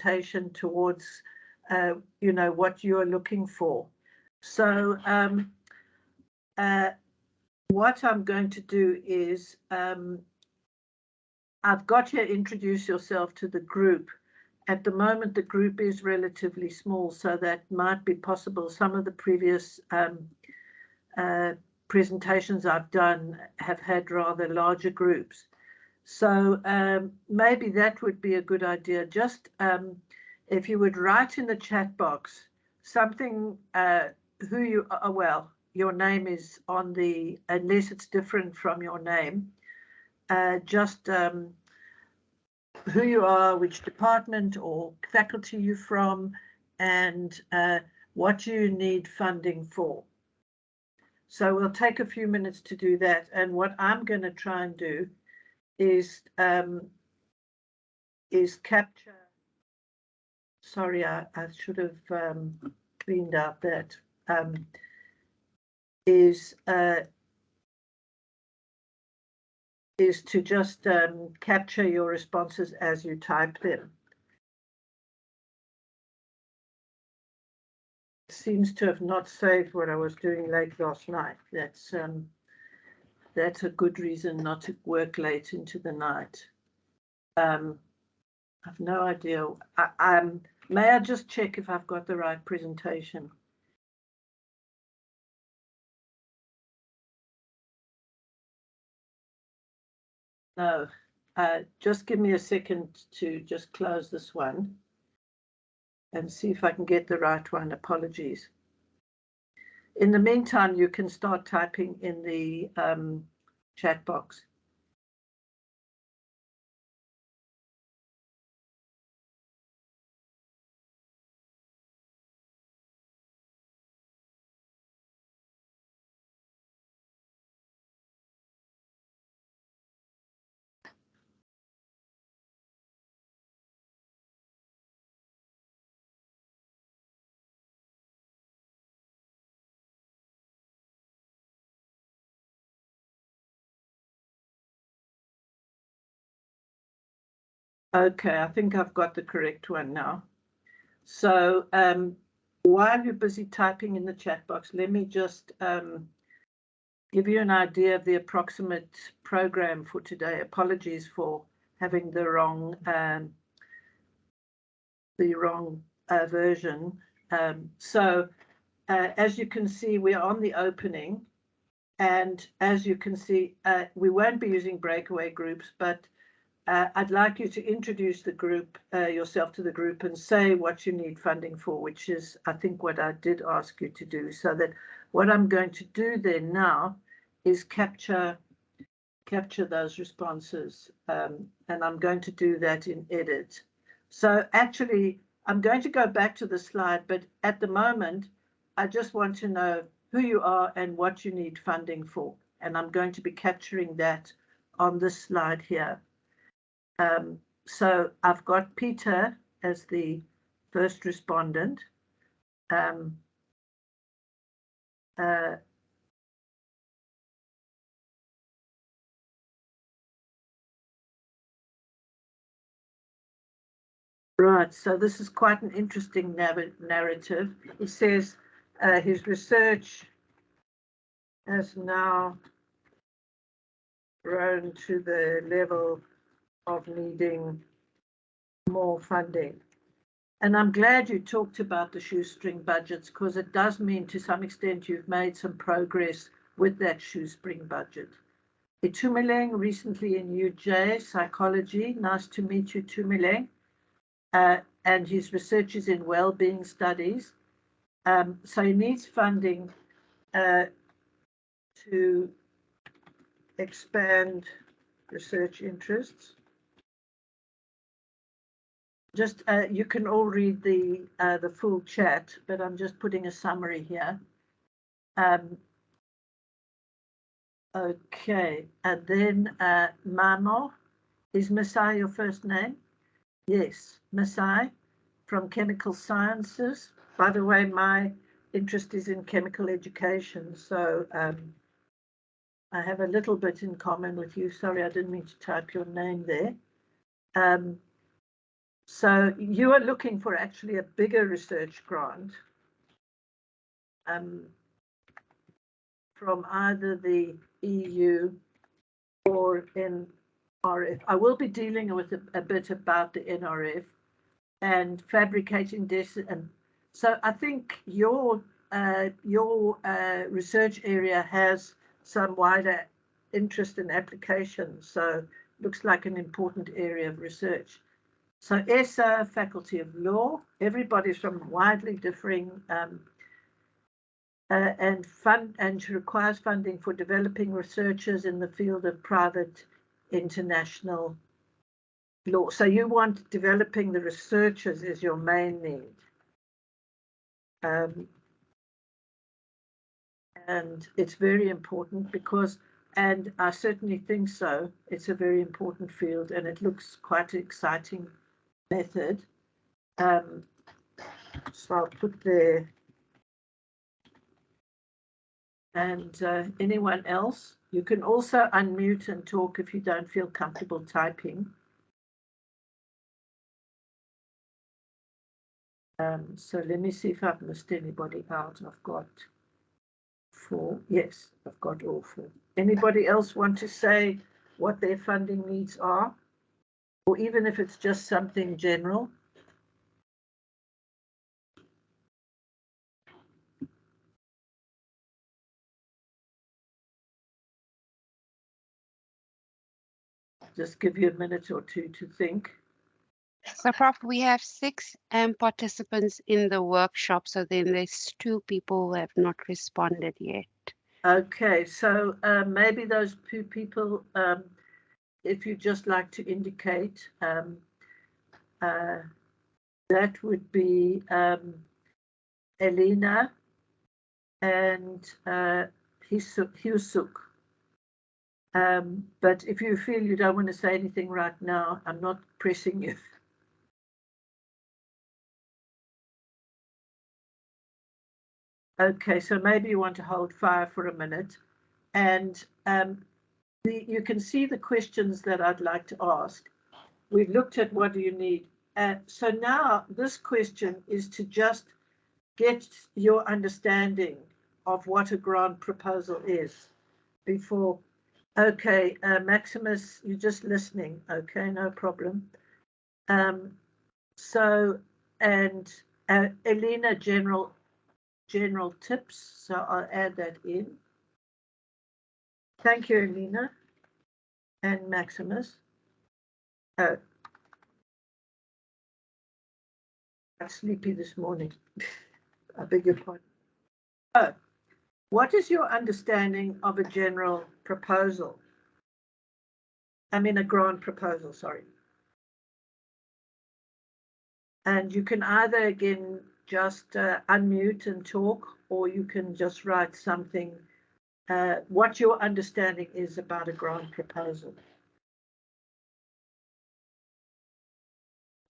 presentation towards, you know, what you're looking for. So what I'm going to do is, I've got you introduce yourself to the group. At the moment, the group is relatively small, so that might be possible. Some of the previous presentations I've done have had rather larger groups. So maybe that would be a good idea. Just if you would write in the chat box something, who you are, well, your name is on the, unless it's different from your name, just who you are, which department or faculty you're from, and what you need funding for. So we'll take a few minutes to do that. And what I'm going to try and do is capture, sorry, I should have cleaned out that, is to just capture your responses as you type them. It seems to have not saved what I was doing late last night. That's a good reason not to work late into the night. I've no idea. May I just check if I've got the right presentation? No, just give me a second to just close this one and see if I can get the right one. Apologies. In the meantime, you can start typing in the chat box. Okay, I think I've got the correct one now. So while you're busy typing in the chat box, let me just give you an idea of the approximate program for today. Apologies for having the wrong version. So as you can see, we're on the opening, and as you can see, we won't be using breakaway groups, but I'd like you to introduce the group, yourself to the group, and say what you need funding for, which is, I think, what I did ask you to do. So that what I'm going to do then now is capture those responses, and I'm going to do that in edit. So actually, I'm going to go back to the slide, but at the moment, I just want to know who you are and what you need funding for. And I'm going to be capturing that on this slide here. So I've got Peter as the first respondent. Right, so this is quite an interesting narrative. He says his research has now grown to the level of needing more funding. And I'm glad you talked about the shoestring budgets, because it does mean to some extent you've made some progress with that shoestring budget. Itumeleng, recently in UJ, psychology. Nice to meet you, Itumeleng. And his research is in well-being studies. So he needs funding to expand research interests. Just you can all read the full chat, but I'm just putting a summary here. Okay, and then Mamo, is Masai your first name? Yes, Masai from Chemical Sciences. By the way, my interest is in chemical education, so I have a little bit in common with you. Sorry, I didn't mean to type your name there. So you are looking for actually a bigger research grant from either the EU or NRF. I will be dealing with a bit about the NRF and fabricating this, and so I think your research area has some wider interest and application, so looks like an important area of research. So ESA, Faculty of Law, everybody's from widely differing and requires funding for developing researchers in the field of private international law. So you want developing the researchers is your main need. And it's very important because, and I certainly think so, it's a very important field and it looks quite an exciting method. So I'll put there. And anyone else, you can also unmute and talk if you don't feel comfortable typing. So let me see if I've missed anybody out. I've got 4. Yes, I've got all 4. Anybody else want to say what their funding needs are? Or even if it's just something general? Just give you a minute or two to think. So, Prof, we have 6 participants in the workshop, so then there's 2 people who have not responded yet. Okay, so maybe those 2 people, if you'd just like to indicate, that would be Elena and Hyusuk. But if you feel you don't want to say anything right now, I'm not pressing you. Okay, so maybe you want to hold fire for a minute. And you can see the questions that I'd like to ask. We've looked at what do you need. So now this question is to just get your understanding of what a grant proposal is before. Okay, Maximus, you're just listening. Okay, no problem. So, and Elena, general tips. So I'll add that in. Thank you, Elena and Maximus. Oh, I'm sleepy this morning. I beg your pardon. Oh, what is your understanding of a general proposal? I mean, a grant proposal, sorry. And you can either, again, just unmute and talk, or you can just write something, what your understanding is about a grant proposal.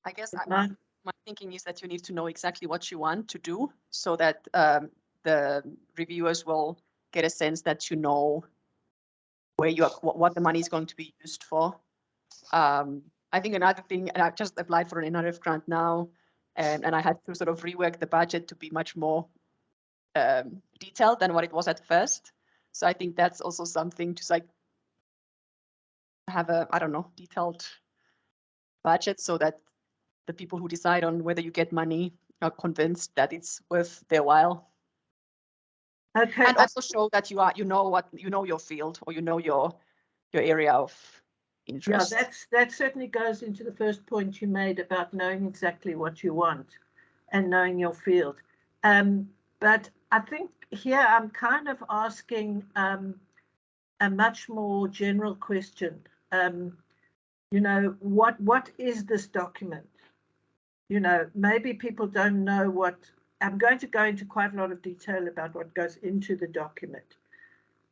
I guess my thinking is that you need to know exactly what you want to do so that the reviewers will get a sense that you know where you are, what the money is going to be used for. I think another thing, and I've just applied for an NRF grant now, and I had to sort of rework the budget to be much more detailed than what it was at first. So I think that's also something to like have a, I don't know, detailed budget so that the people who decide on whether you get money are convinced that it's worth their while. Okay. And also show that you know your field, or you know your area of interest. Yeah, that certainly goes into the first point you made about knowing exactly what you want and knowing your field. But I think here I'm kind of asking a much more general question. You know, what is this document? You know, maybe people don't know what. I'm going to go into quite a lot of detail about what goes into the document.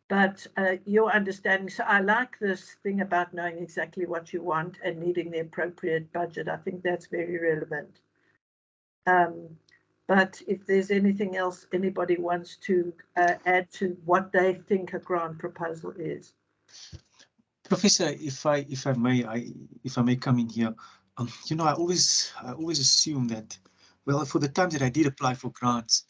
But your understanding, so I like this thing about knowing exactly what you want and needing the appropriate budget. I think that's very relevant. But if there's anything else anybody wants to add to what they think a grant proposal is. Professor, if I may come in here, you know, I always assume that, well, for the time that I did apply for grants,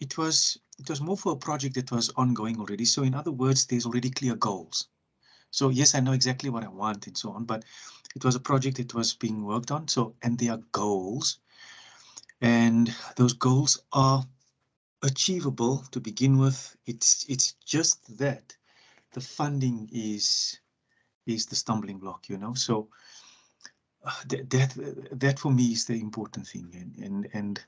it was more for a project that was ongoing already. So in other words, there's already clear goals. So yes, I know exactly what I want and so on, but it was a project that was being worked on. So, and there are goals, and those goals are achievable to begin with. It's just that the funding is the stumbling block, you know. So that for me is the important thing. And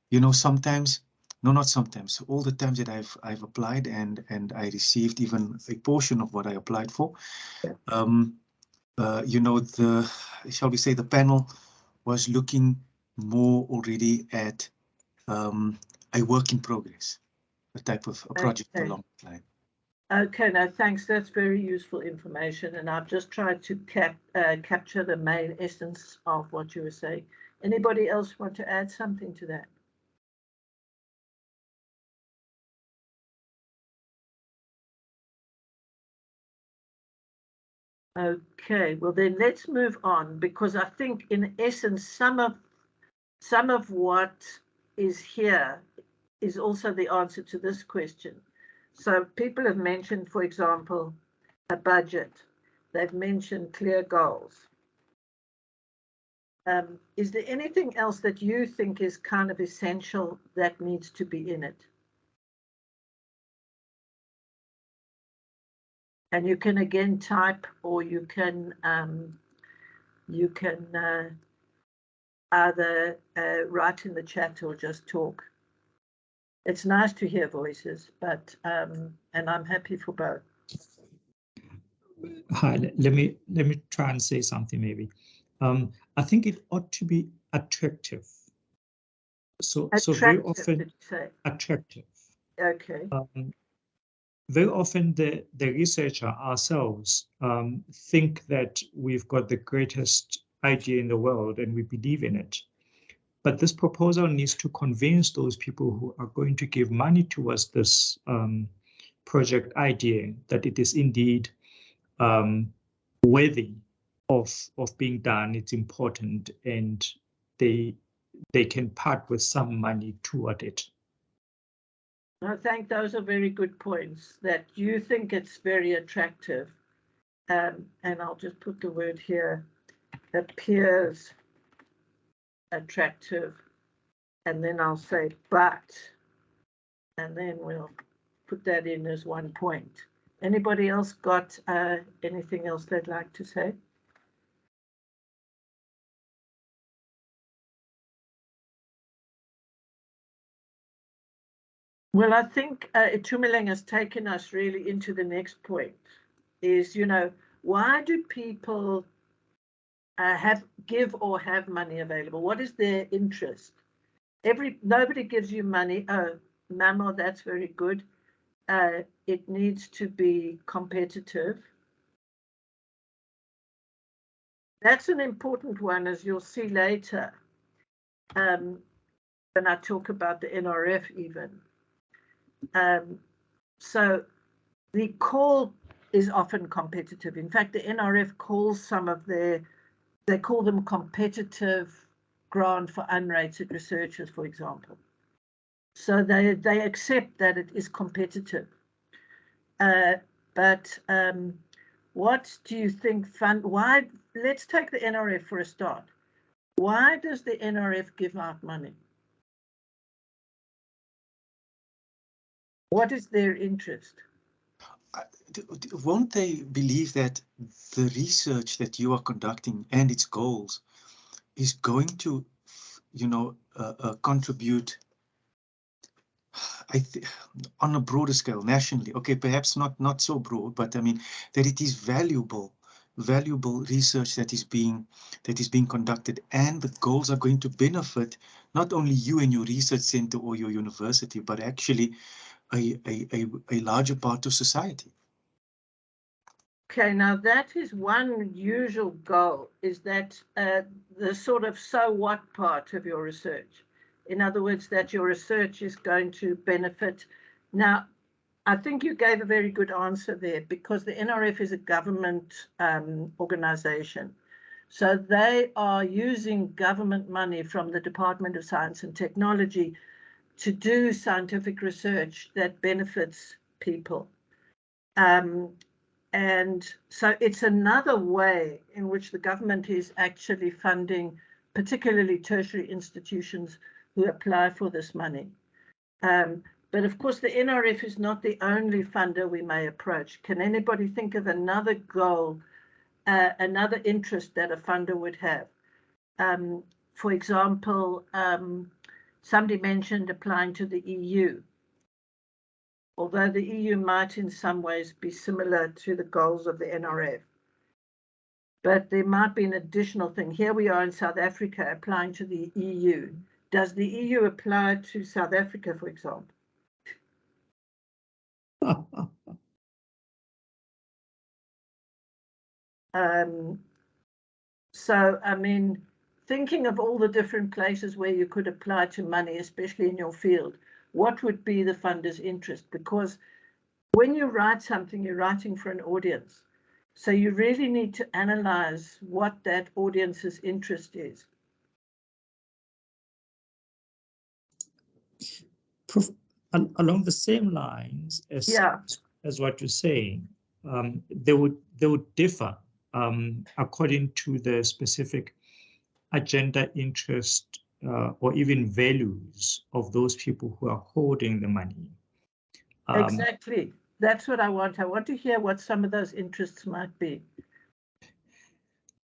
you know, sometimes, no, not sometimes, all the times that I've applied and I received even a portion of what I applied for, you know, shall we say, the panel was looking more already at a work in progress, a type of a project along the line. Okay, no, thanks. That's very useful information, and I've just tried to capture the main essence of what you were saying. Anybody else want to add something to that? Okay, well then let's move on, because I think in essence some of what is here is also the answer to this question. So people have mentioned, for example, a budget. They've mentioned clear goals. Is there anything else that you think is kind of essential that needs to be in it? And you can again type, or you can either write in the chat or just talk. It's nice to hear voices, but and I'm happy for both. Hi, let me try and say something maybe. I think it ought to be attractive. So very often, did you say? Attractive. Okay. Very often the researcher ourselves think that we've got the greatest idea in the world and we believe in it. But this proposal needs to convince those people who are going to give money towards this project idea that it is indeed worthy of being done. It's important, and they can part with some money toward it. I think those are very good points, that you think it's very attractive. And I'll just put the word here, appears attractive, and then I'll say but, and then we'll put that in as one point. Anybody else got anything else they'd like to say? Well, I think Itumeleng has taken us really into the next point, is, you know, why do people give or have money available? What is their interest? Nobody gives you money. Oh, Mamo, that's very good. It needs to be competitive. That's an important one, as you'll see later, when I talk about the NRF even. So the call is often competitive. In fact, the NRF calls some of they call them competitive grant for unrated researchers, for example. So they accept that it is competitive. But what do you think why, let's take the NRF for a start. Why does the NRF give out money? What is their interest? Won't they believe that the research that you are conducting and its goals is going to, you know, contribute, on a broader scale, nationally? Okay, perhaps not so broad, but I mean that it is valuable research that is being conducted, and the goals are going to benefit not only you and your research center or your university, but actually a larger part of society. Okay, now that is one usual goal, is that the sort of so what part of your research. In other words, that your research is going to benefit. Now, I think you gave a very good answer there, because the NRF is a government organization. So they are using government money from the Department of Science and Technology to do scientific research that benefits people. And so it's another way in which the government is actually funding, particularly tertiary institutions who apply for this money. But of course, the NRF is not the only funder we may approach. Can anybody think of another goal, another interest that a funder would have? For example, somebody mentioned applying to the EU. Although the EU might in some ways be similar to the goals of the NRF. But there might be an additional thing. Here we are in South Africa applying to the EU. Does the EU apply to South Africa, for example? So, I mean, thinking of all the different places where you could apply to money, especially in your field, what would be the funder's interest? Because when you write something, you're writing for an audience. So you really need to analyze what that audience's interest is. Prof, along the same lines as what you're saying, they would differ according to the specific agenda, interest, or even values of those people who are holding the money. Exactly. That's what I want. I want to hear what some of those interests might be.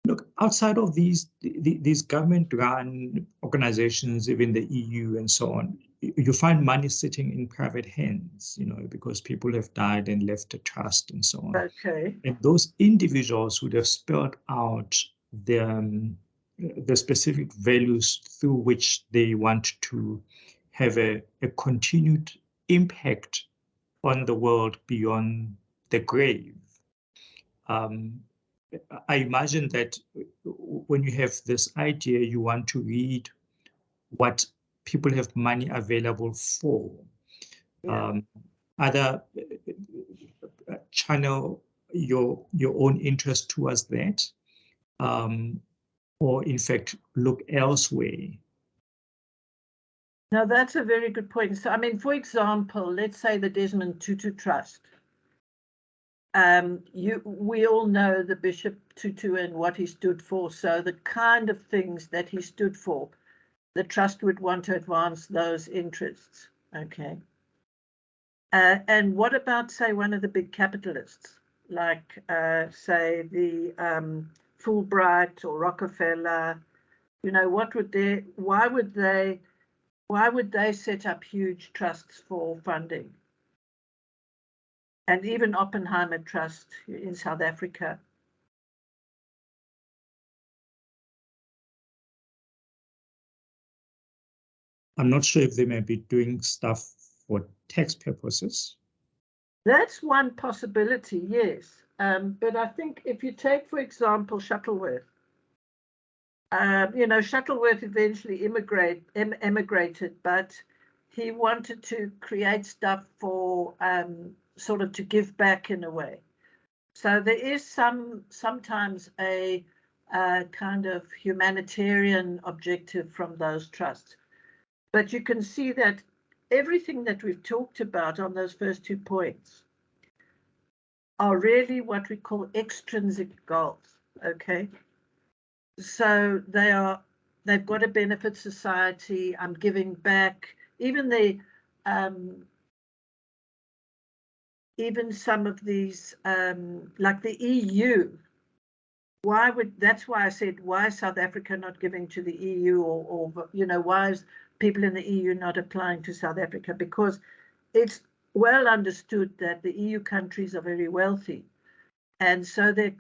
Look, outside of these government-run organizations, even the EU and so on, you find money sitting in private hands, you know, because people have died and left a trust and so on. Okay. And those individuals would have spelled out the specific values through which they want to have a continued impact on the world beyond the grave. I imagine that when you have this idea, you want to read what people have money available for. Yeah. Either channel your own interest towards that, or in fact look elsewhere. Now that's a very good point. So I mean, for example, let's say the Desmond Tutu Trust. We all know the Bishop Tutu and what he stood for. So the kind of things that he stood for, the trust would want to advance those interests. Okay. And what about, say, one of the big capitalists, like, say, the Fulbright or Rockefeller? You know, why would they set up huge trusts for funding? And even Oppenheimer Trust in South Africa. I'm not sure if they may be doing stuff for tax purposes. That's one possibility, yes. But I think if you take, for example, Shuttleworth, you know, Shuttleworth eventually emigrated, but he wanted to create stuff for sort of to give back in a way. So there is sometimes a kind of humanitarian objective from those trusts. But you can see that everything that we've talked about on those first 2 points are really what we call extrinsic goals, okay? So they've got to benefit society. I'm giving back. Even some of these, like the EU. That's why I said, why is South Africa not giving to the EU, or you know, why is people in the EU not applying to South Africa? Because it's well understood that the EU countries are very wealthy. And so their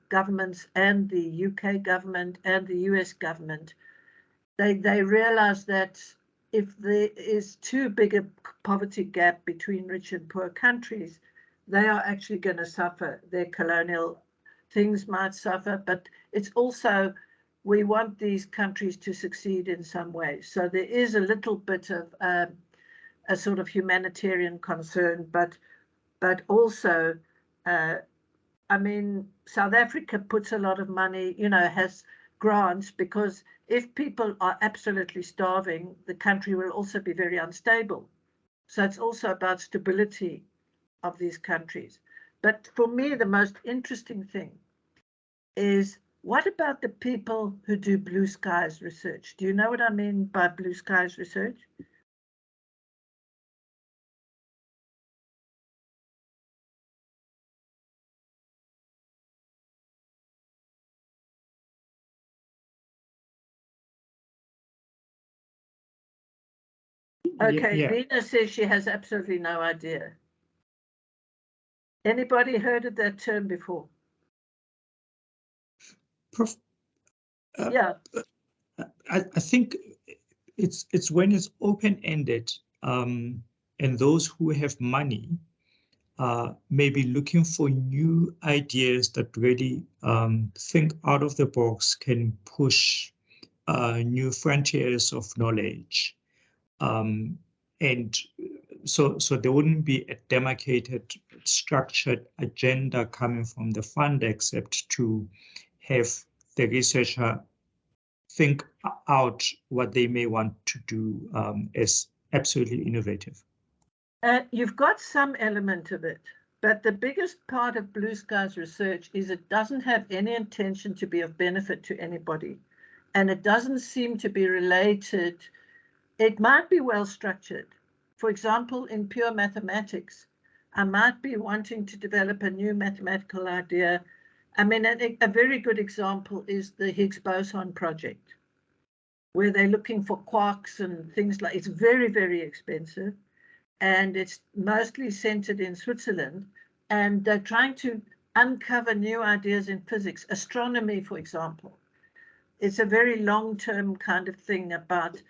governments and the UK government and the US government, they realize that if there is too big a poverty gap between rich and poor countries, they are actually going to suffer. Their colonial things might suffer, but it's also, we want these countries to succeed in some way. So there is a little bit of a sort of humanitarian concern, but also I mean, South Africa puts a lot of money, you know, has grants, because if people are absolutely starving, the country will also be very unstable. So it's also about stability of these countries. But for me, the most interesting thing is, what about the people who do blue skies research? Do you know what I mean by blue skies research? Okay, Yeah. Lena says she has absolutely no idea. Anybody heard of that term before? Prof, Yeah. I think it's when it's open-ended, and those who have money may be looking for new ideas that really think out of the box, can push new frontiers of knowledge. And so there wouldn't be a demarcated, structured agenda coming from the fund, except to have the researcher think out what they may want to do as absolutely innovative. You've got some element of it, but the biggest part of Blue Skies research is it doesn't have any intention to be of benefit to anybody, and it doesn't seem to be related. It might be well structured. For example, in pure mathematics, I might be wanting to develop a new mathematical idea. I mean, a very good example is the Higgs boson project, where they're looking for quarks and things like, it's very, very expensive. And it's mostly centered in Switzerland. And they're trying to uncover new ideas in physics, astronomy, for example. It's a very long-term kind of thing about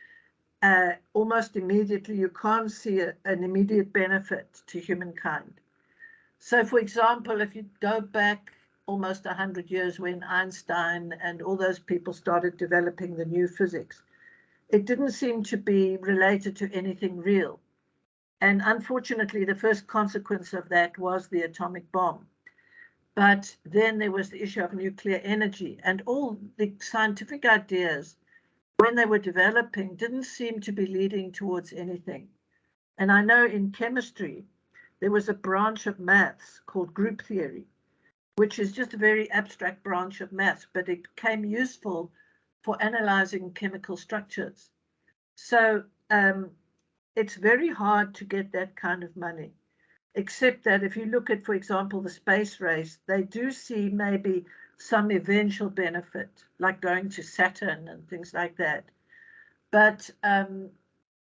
almost immediately, you can't see an immediate benefit to humankind. So, for example, if you go back almost 100 years when Einstein and all those people started developing the new physics, it didn't seem to be related to anything real. And unfortunately, the first consequence of that was the atomic bomb. But then there was the issue of nuclear energy, and all the scientific ideas, when they were developing, didn't seem to be leading towards anything. And I know in chemistry, there was a branch of maths called group theory, which is just a very abstract branch of maths, but it became useful for analyzing chemical structures. So it's very hard to get that kind of money, except that if you look at, for example, the space race, they do see maybe some eventual benefit, like going to Saturn and things like that. But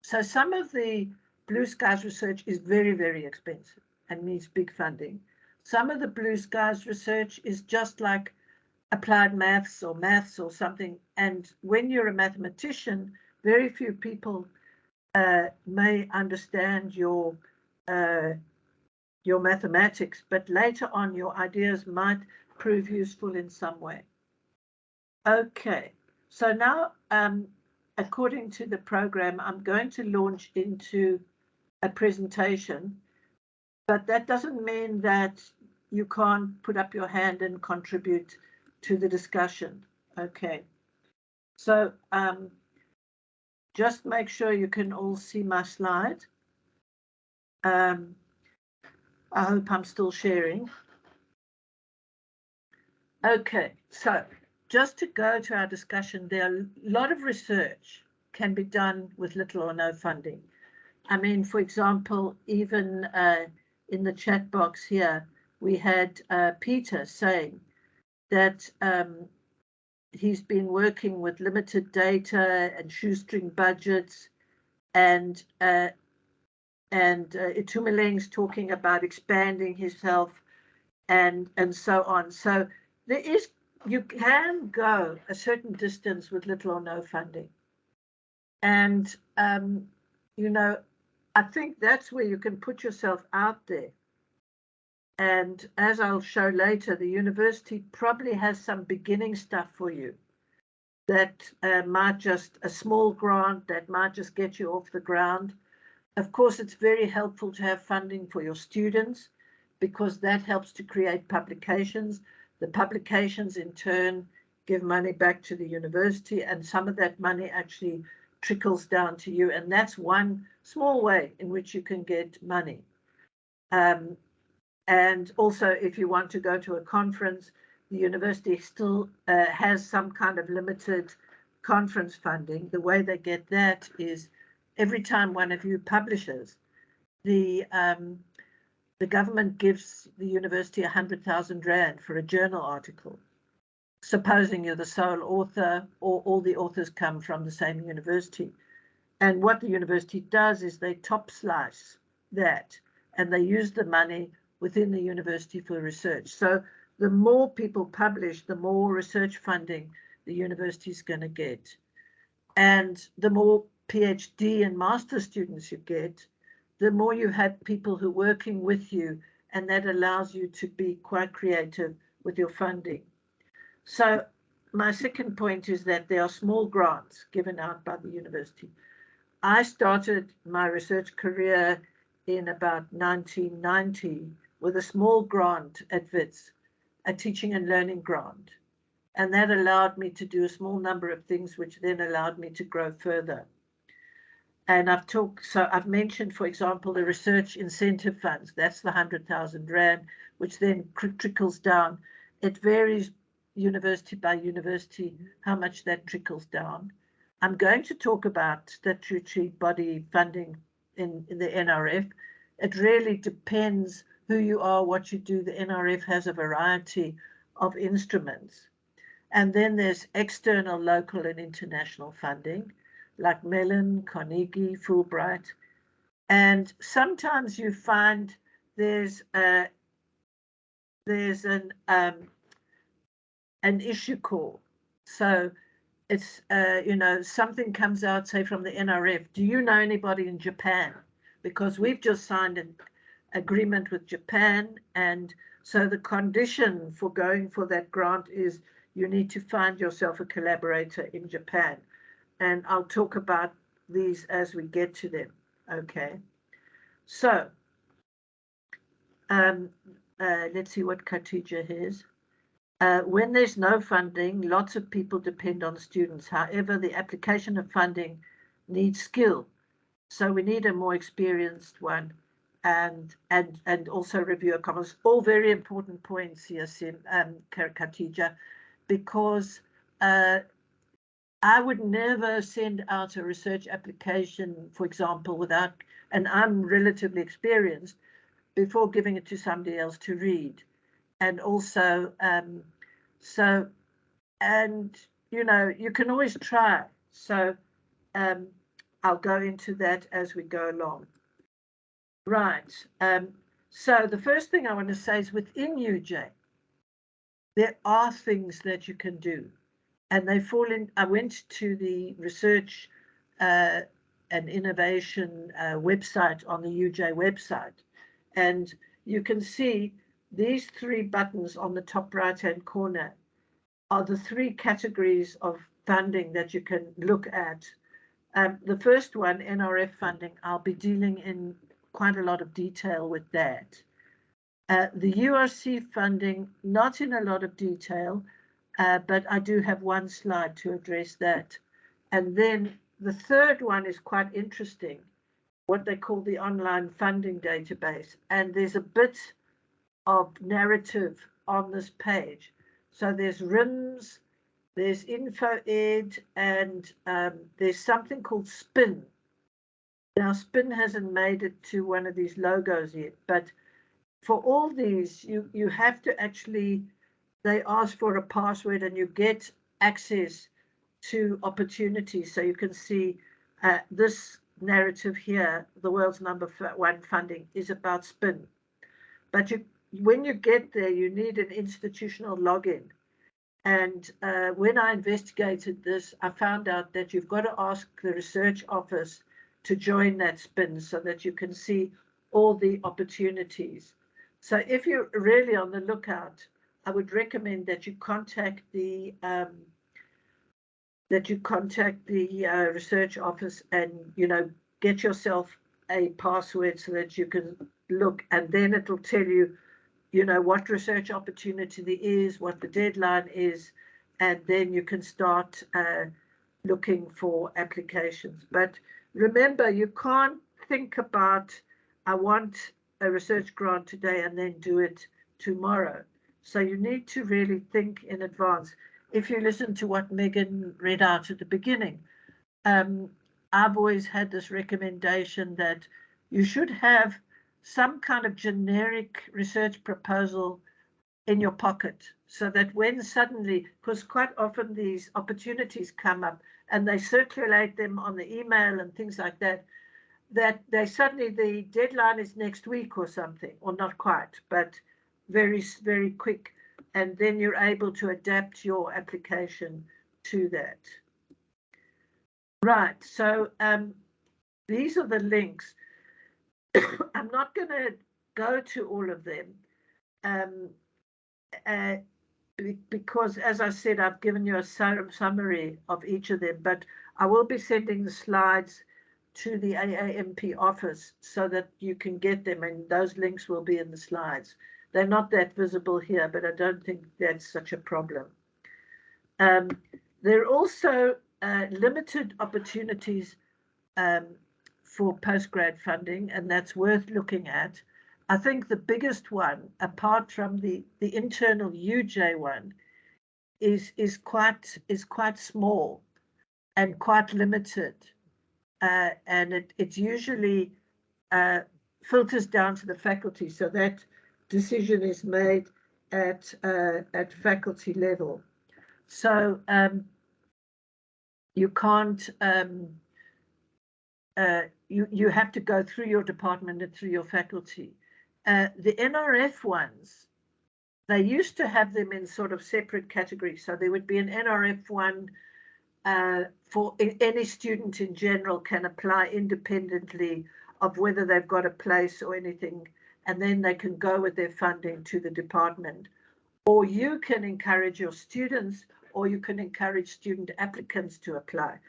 so some of the blue skies research is very, very expensive and needs big funding. Some of the blue skies research is just like applied maths or something. And when you're a mathematician, very few people may understand your mathematics, but later on your ideas might prove useful in some way. Okay, so now according to the program, I'm going to launch into a presentation, but that doesn't mean that you can't put up your hand and contribute to the discussion. Okay, so just make sure you can all see my slide. I hope I'm still sharing. Okay, so just to go to our discussion, there are a lot of research can be done with little or no funding. I mean, for example, even in the chat box here, we had Peter saying that he's been working with limited data and shoestring budgets, and Itumeleng's talking about expanding himself and so on. So there is, you can go a certain distance with little or no funding. And, you know, I think that's where you can put yourself out there. And as I'll show later, the university probably has some beginning stuff for you that might just, a small grant that might just get you off the ground. Of course, it's very helpful to have funding for your students, because that helps to create publications. The publications in turn give money back to the university, and some of that money actually trickles down to you. And that's one small way in which you can get money. And also, if you want to go to a conference, the university still has some kind of limited conference funding. The way they get that is every time one of you publishes, the government gives the university 100,000 Rand for a journal article, supposing you're the sole author or all the authors come from the same university. And what the university does is they top slice that, and they use the money within the university for research. So the more people publish, the more research funding the university is going to get. And the more PhD and master students you get, the more you have people who are working with you, and that allows you to be quite creative with your funding. So my second point is that there are small grants given out by the university. I started my research career in about 1990 with a small grant at WITS, a teaching and learning grant. And that allowed me to do a small number of things, which then allowed me to grow further. And I've mentioned, for example, the research incentive funds. That's the 100,000 Rand, which then trickles down. It varies university by university how much that trickles down. I'm going to talk about statutory body funding in the NRF. It really depends who you are, what you do. The NRF has a variety of instruments. And then there's external, local, and international funding, like Mellon, Carnegie, Fulbright. And sometimes you find there's an issue call. So it's, something comes out, say, from the NRF. Do you know anybody in Japan? Because we've just signed an agreement with Japan. And so the condition for going for that grant is you need to find yourself a collaborator in Japan. And I'll talk about these as we get to them. Okay. So let's see what Khatija has. When there's no funding, lots of people depend on students. However, the application of funding needs skill. So we need a more experienced one, and also reviewer comments. All very important points here, Khatija, because I would never send out a research application, for example, without, and I'm relatively experienced, before giving it to somebody else to read. And also, you can always try. So I'll go into that as we go along. Right. So the first thing I want to say is within UJ, there are things that you can do. And they fall in. I went to the research and innovation website on the UJ website, and you can see these three buttons on the top right-hand corner are the three categories of funding that you can look at. The first one, NRF funding, I'll be dealing in quite a lot of detail with that. The URC funding, not in a lot of detail, but I do have one slide to address that. And then the third one is quite interesting, what they call the online funding database. And there's a bit of narrative on this page. So there's RIMS, there's InfoEd, and there's something called SPIN. Now, SPIN hasn't made it to one of these logos yet, but for all these, you have to actually, they ask for a password and you get access to opportunities. So you can see this narrative here, the world's #1 funding is about SPIN. But when you get there, you need an institutional login. And when I investigated this, I found out that you've got to ask the research office to join that SPIN so that you can see all the opportunities. So if you're really on the lookout, I would recommend that you contact the research office and get yourself a password so that you can look, and then it'll tell you you know, what research opportunity there is, what the deadline is, and then you can start looking for applications. But remember, you can't think about, I want a research grant today and then do it tomorrow. So you need to really think in advance. If you listen to what Megan read out at the beginning, I've always had this recommendation that you should have some kind of generic research proposal in your pocket, so that when suddenly, because quite often these opportunities come up and they circulate them on the email and things like that, that they suddenly, the deadline is next week or something, or not quite, but very, very quick. And then you're able to adapt your application to that. Right, so these are the links. I'm not going to go to all of them because, as I said, I've given you a summary of each of them, but I will be sending the slides to the AAMP office so that you can get them, and those links will be in the slides. They're not that visible here, but I don't think that's such a problem. There are also limited opportunities for postgrad funding, and that's worth looking at. I think the biggest one, apart from the internal UJ one, is quite small and quite limited, and it usually filters down to the faculty, so that decision is made at faculty level. So you can't. You have to go through your department and through your faculty. The NRF ones, they used to have them in sort of separate categories. So there would be an NRF one for any student in general can apply independently of whether they've got a place or anything, and then they can go with their funding to the department. Or you can encourage your students, or you can encourage student applicants to apply.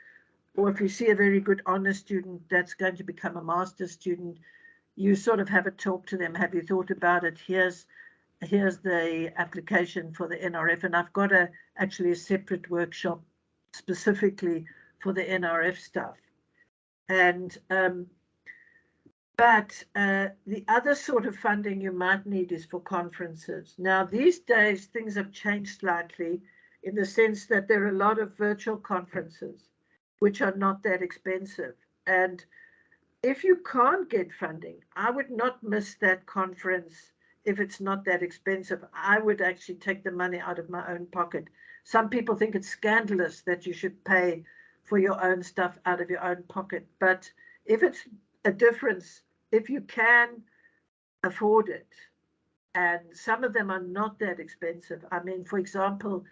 Or if you see a very good honor student that's going to become a master's student, you sort of have a talk to them. Have you thought about it? Here's the application for the NRF. And I've got actually a separate workshop specifically for the NRF stuff. And but the other sort of funding you might need is for conferences. Now, these days, things have changed slightly in the sense that there are a lot of virtual conferences which are not that expensive. And if you can't get funding, I would not miss that conference if it's not that expensive. I would actually take the money out of my own pocket. Some people think it's scandalous that you should pay for your own stuff out of your own pocket. But if it's a difference, if you can afford it, and some of them are not that expensive. I mean, for example,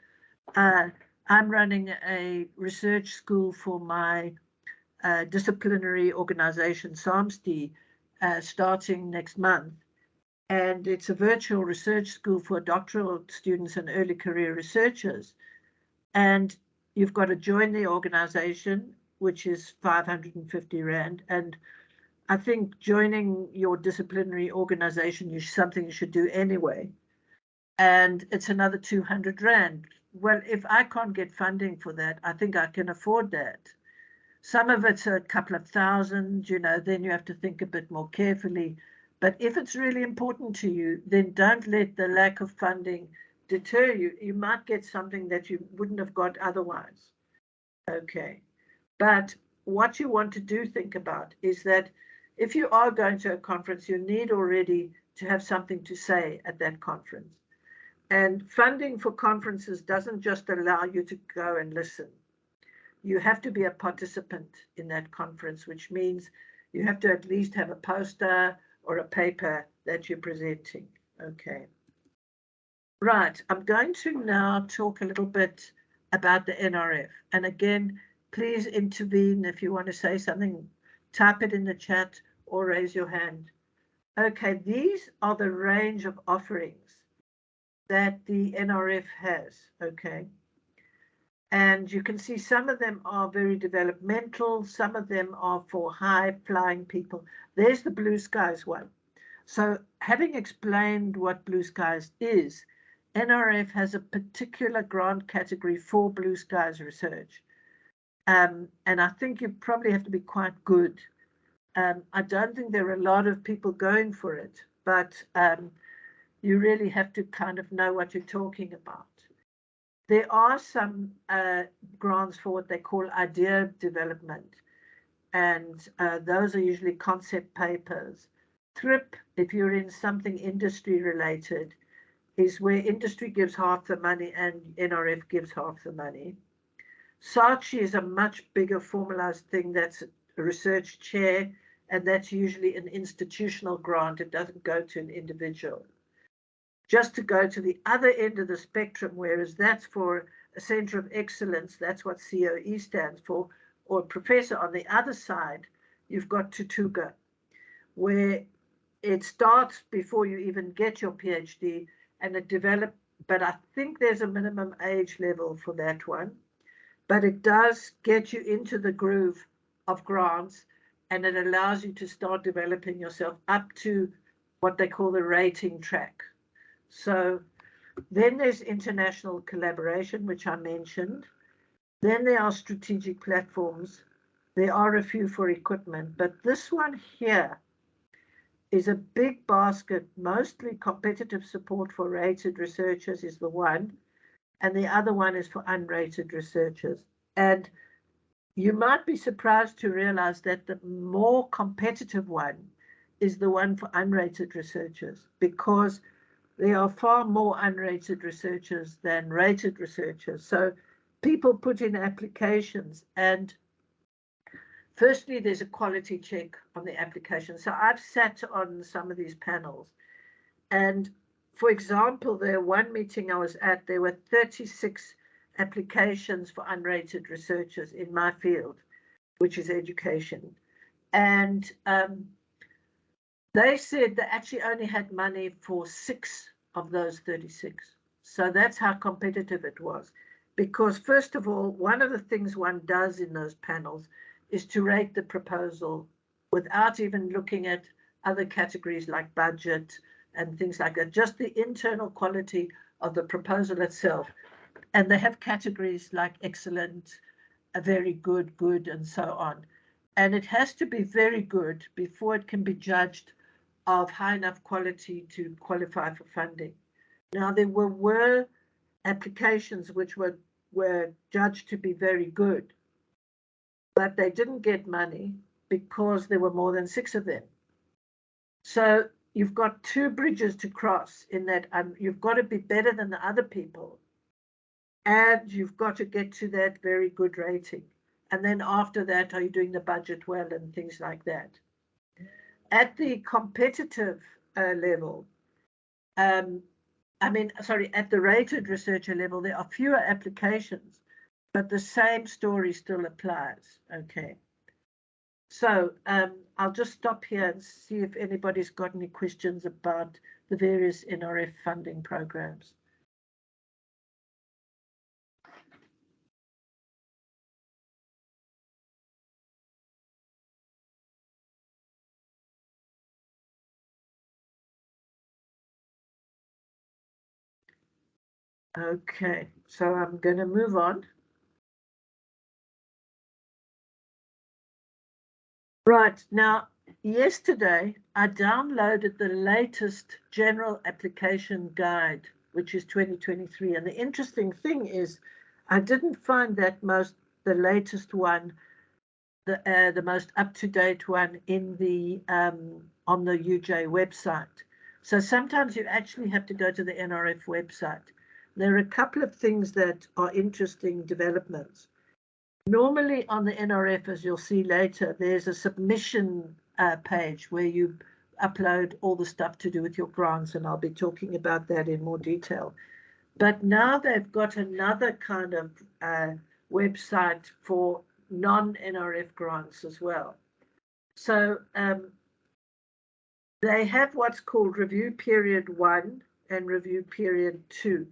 I'm running a research school for my disciplinary organization, SAMSD, starting next month. And it's a virtual research school for doctoral students and early career researchers. And you've got to join the organization, which is 550 Rand. And I think joining your disciplinary organization is something you should do anyway. And it's another 200 Rand. Well, if I can't get funding for that, I think I can afford that. Some of it's a couple of thousand, you know, then you have to think a bit more carefully. But if it's really important to you, then don't let the lack of funding deter you. You might get something that you wouldn't have got otherwise. Okay. But what you want to do think about is that if you are going to a conference, you need already to have something to say at that conference. And funding for conferences doesn't just allow you to go and listen. You have to be a participant in that conference, which means you have to at least have a poster or a paper that you're presenting. Okay. Right, I'm going to now talk a little bit about the NRF. And again, please intervene if you want to say something, type it in the chat or raise your hand. Okay, these are the range of offerings that the NRF has, okay? And you can see some of them are very developmental, some of them are for high flying people. There's the Blue Skies one. So having explained what Blue Skies is, NRF has a particular grant category for Blue Skies research. And I think you probably have to be quite good. I don't think there are a lot of people going for it, but you really have to kind of know what you're talking about. There are some grants for what they call idea development, and those are usually concept papers. THRIP, if you're in something industry related, is where industry gives half the money and NRF gives half the money. SACHI is a much bigger formalized thing. That's a research chair, and that's usually an institutional grant. It doesn't go to an individual. Just to go to the other end of the spectrum, whereas that's for a center of excellence, that's what COE stands for, or a professor. On the other side, you've got Tutuga, where it starts before you even get your PhD, and it develops, but I think there's a minimum age level for that one. But it does get you into the groove of grants, and it allows you to start developing yourself up to what they call the rating track. So then there's international collaboration, which I mentioned. Then there are strategic platforms. There are a few for equipment, but this one here is a big basket. Mostly competitive support for rated researchers is the one, and the other one is for unrated researchers. And you might be surprised to realize that the more competitive one is the one for unrated researchers, because there are far more unrated researchers than rated researchers. So people put in applications, and firstly, there's a quality check on the application. So I've sat on some of these panels, and for example, the one meeting I was at, there were 36 applications for unrated researchers in my field, which is education. And they said they actually only had money for 6 of those 36. So that's how competitive it was. Because first of all, one of the things one does in those panels is to rate the proposal without even looking at other categories like budget and things like that, just the internal quality of the proposal itself. And they have categories like excellent, a very good, good, and so on. And it has to be very good before it can be judged of high enough quality to qualify for funding. Now, there were applications which were judged to be very good, but they didn't get money because there were more than 6 of them. So you've got 2 bridges to cross in that you've got to be better than the other people, and you've got to get to that very good rating. And then after that, are you doing the budget well and things like that? At the competitive level, at the rated researcher level, there are fewer applications, but the same story still applies. Okay. So I'll just stop here and see if anybody's got any questions about the various NRF funding programs. Okay, so I'm going to move on. Right, now, yesterday I downloaded the latest general application guide, which is 2023. And the interesting thing is I didn't find that the latest one, the most up-to-date one in the on the UJ website. So sometimes you actually have to go to the NRF website. There are a couple of things that are interesting developments. Normally on the NRF, as you'll see later, there's a submission page where you upload all the stuff to do with your grants, and I'll be talking about that in more detail. But now they've got another kind of website for non-NRF grants as well. So they have what's called Review Period 1 and Review Period 2.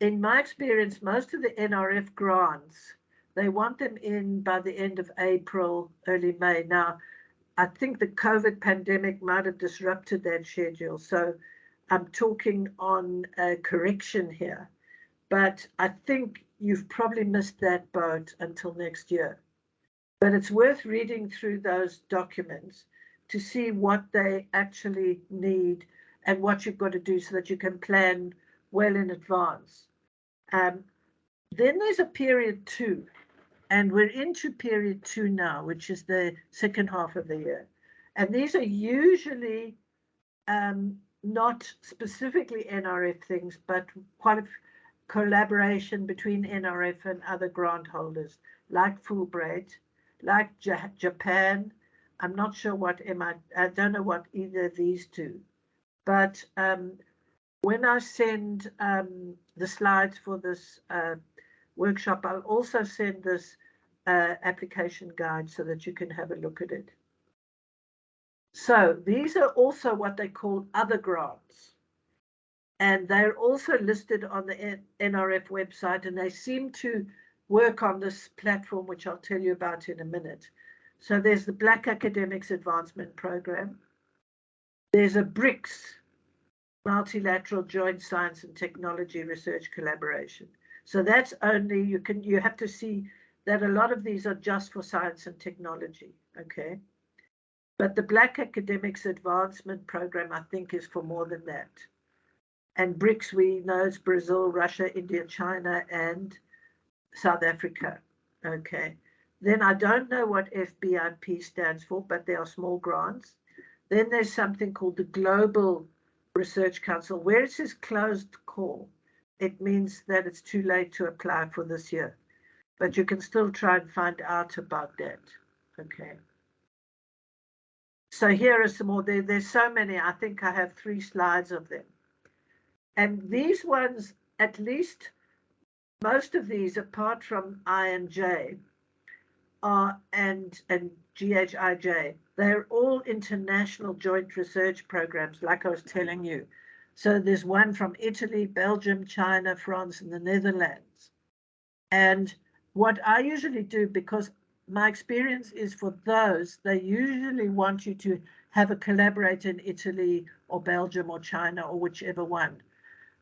In my experience, most of the NRF grants, they want them in by the end of April, early May. Now, I think the COVID pandemic might have disrupted that schedule. So I'm talking on a correction here, but I think you've probably missed that boat until next year. But it's worth reading through those documents to see what they actually need and what you've got to do so that you can plan well in advance. Then there's a period 2, and we're into period 2 now, which is the second half of the year. And these are usually not specifically NRF things, but collaboration between NRF and other grant holders, like Fulbright, like Japan. I'm not sure what I don't know what either of these two, but when I send the slides for this workshop, I'll also send this application guide so that you can have a look at it. So these are also what they call other grants. And they're also listed on the NRF website, and they seem to work on this platform, which I'll tell you about in a minute. So there's the Black Academics Advancement Program. There's a BRICS, Multilateral Joint Science and Technology Research Collaboration. So that's only, you have to see that a lot of these are just for science and technology, okay? But the Black Academics Advancement Program, I think, is for more than that. And BRICS, we know, is Brazil, Russia, India, China, and South Africa, okay? Then I don't know what FBIP stands for, but they are small grants. Then there's something called the Global Research Council. Where it says closed call, it means that it's too late to apply for this year. But you can still try and find out about that, okay? So here are some more. There's so many. I think I have 3 slides of them. And these ones, at least most of these, apart from I and J, and GHIJ, they're all international joint research programs, like I was telling you. So there's one from Italy, Belgium, China, France, and the Netherlands. And what I usually do, because my experience is for those, they usually want you to have a collaborator in Italy or Belgium or China or whichever one.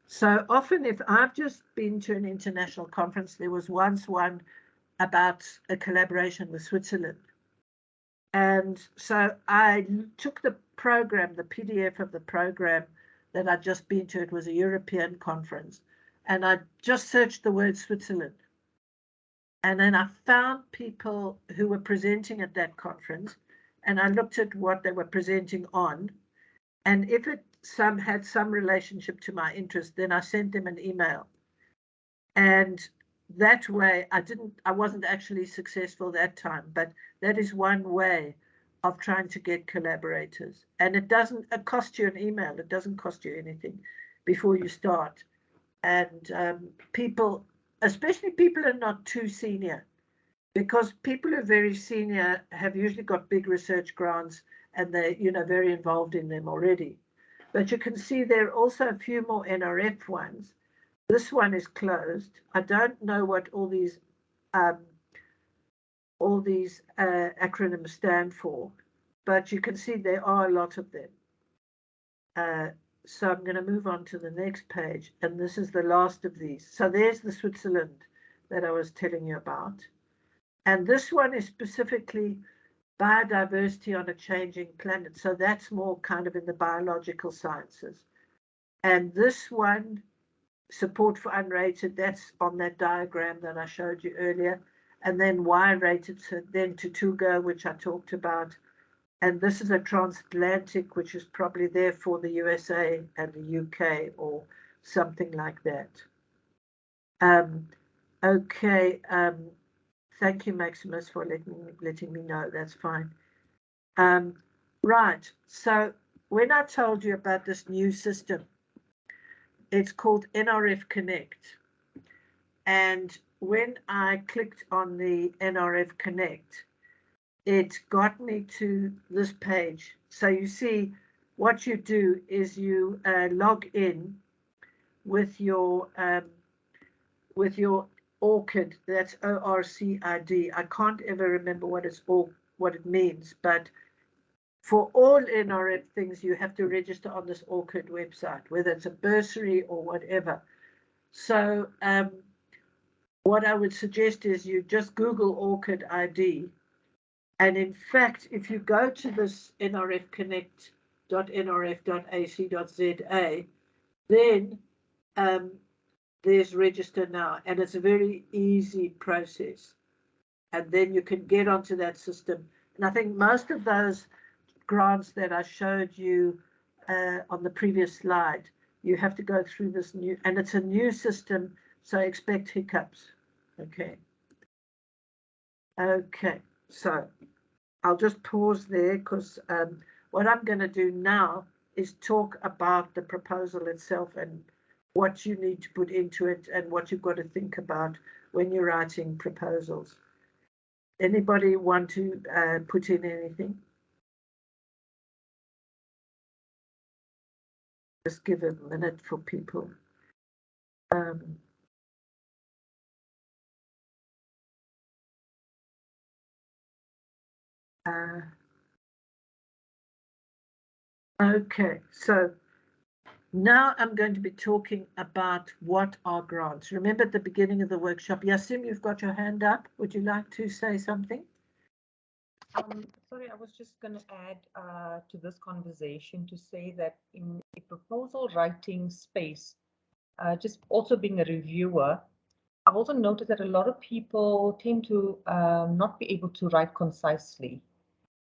So often if I've just been to an international conference, there was once one about a collaboration with Switzerland. And so I took the program, the PDF of the program that I'd just been to. It was a European conference. And I just searched the word Switzerland. And then I found people who were presenting at that conference, and I looked at what they were presenting on. And if it had some relationship to my interest, then I sent them an email. And that way I wasn't actually successful that time, but that is one way of trying to get collaborators. And it cost you an email. It doesn't cost you anything before you start. And people, especially people who are not too senior, because people who are very senior have usually got big research grants and they're, very involved in them already. But you can see there are also a few more NRF ones. This one is closed. I don't know what all these acronyms stand for, but you can see there are a lot of them. So I'm going to move on to the next page, and this is the last of these. So there's the Switzerland that I was telling you about. And this one is specifically biodiversity on a changing planet. So that's more kind of in the biological sciences. And this one, support for unrated, that's on that diagram that I showed you earlier. And then Y-rated, so then Tutuga, which I talked about. And this is a transatlantic, which is probably there for the USA and the UK or something like that. Okay, thank you, Maximus, for letting me know. That's fine. Right, so when I told you about this new system, it's called NRF Connect. And when I clicked on the NRF Connect, it got me to this page. So you see, what you do is you log in with your ORCID. That's ORCID. I can't ever remember what it means, but for all NRF things, you have to register on this ORCID website, whether it's a bursary or whatever. So what I would suggest is you just Google ORCID ID. And in fact, if you go to this nrfconnect.nrf.ac.za, then there's register now, and it's a very easy process. And then you can get onto that system. And I think most of those grants that I showed you on the previous slide, you have to go through this new, and it's a new system, so expect hiccups. Okay. Okay, so I'll just pause there because what I'm going to do now is talk about the proposal itself and what you need to put into it and what you've got to think about when you're writing proposals. Anybody want to put in anything? Just give a minute for people. Okay, so now I'm going to be talking about what are grants. Remember at the beginning of the workshop, Yasim, you've got your hand up. Would you like to say something? Sorry, I was just going to add to this conversation to say that in the proposal writing space, just also being a reviewer, I've also noticed that a lot of people tend to not be able to write concisely.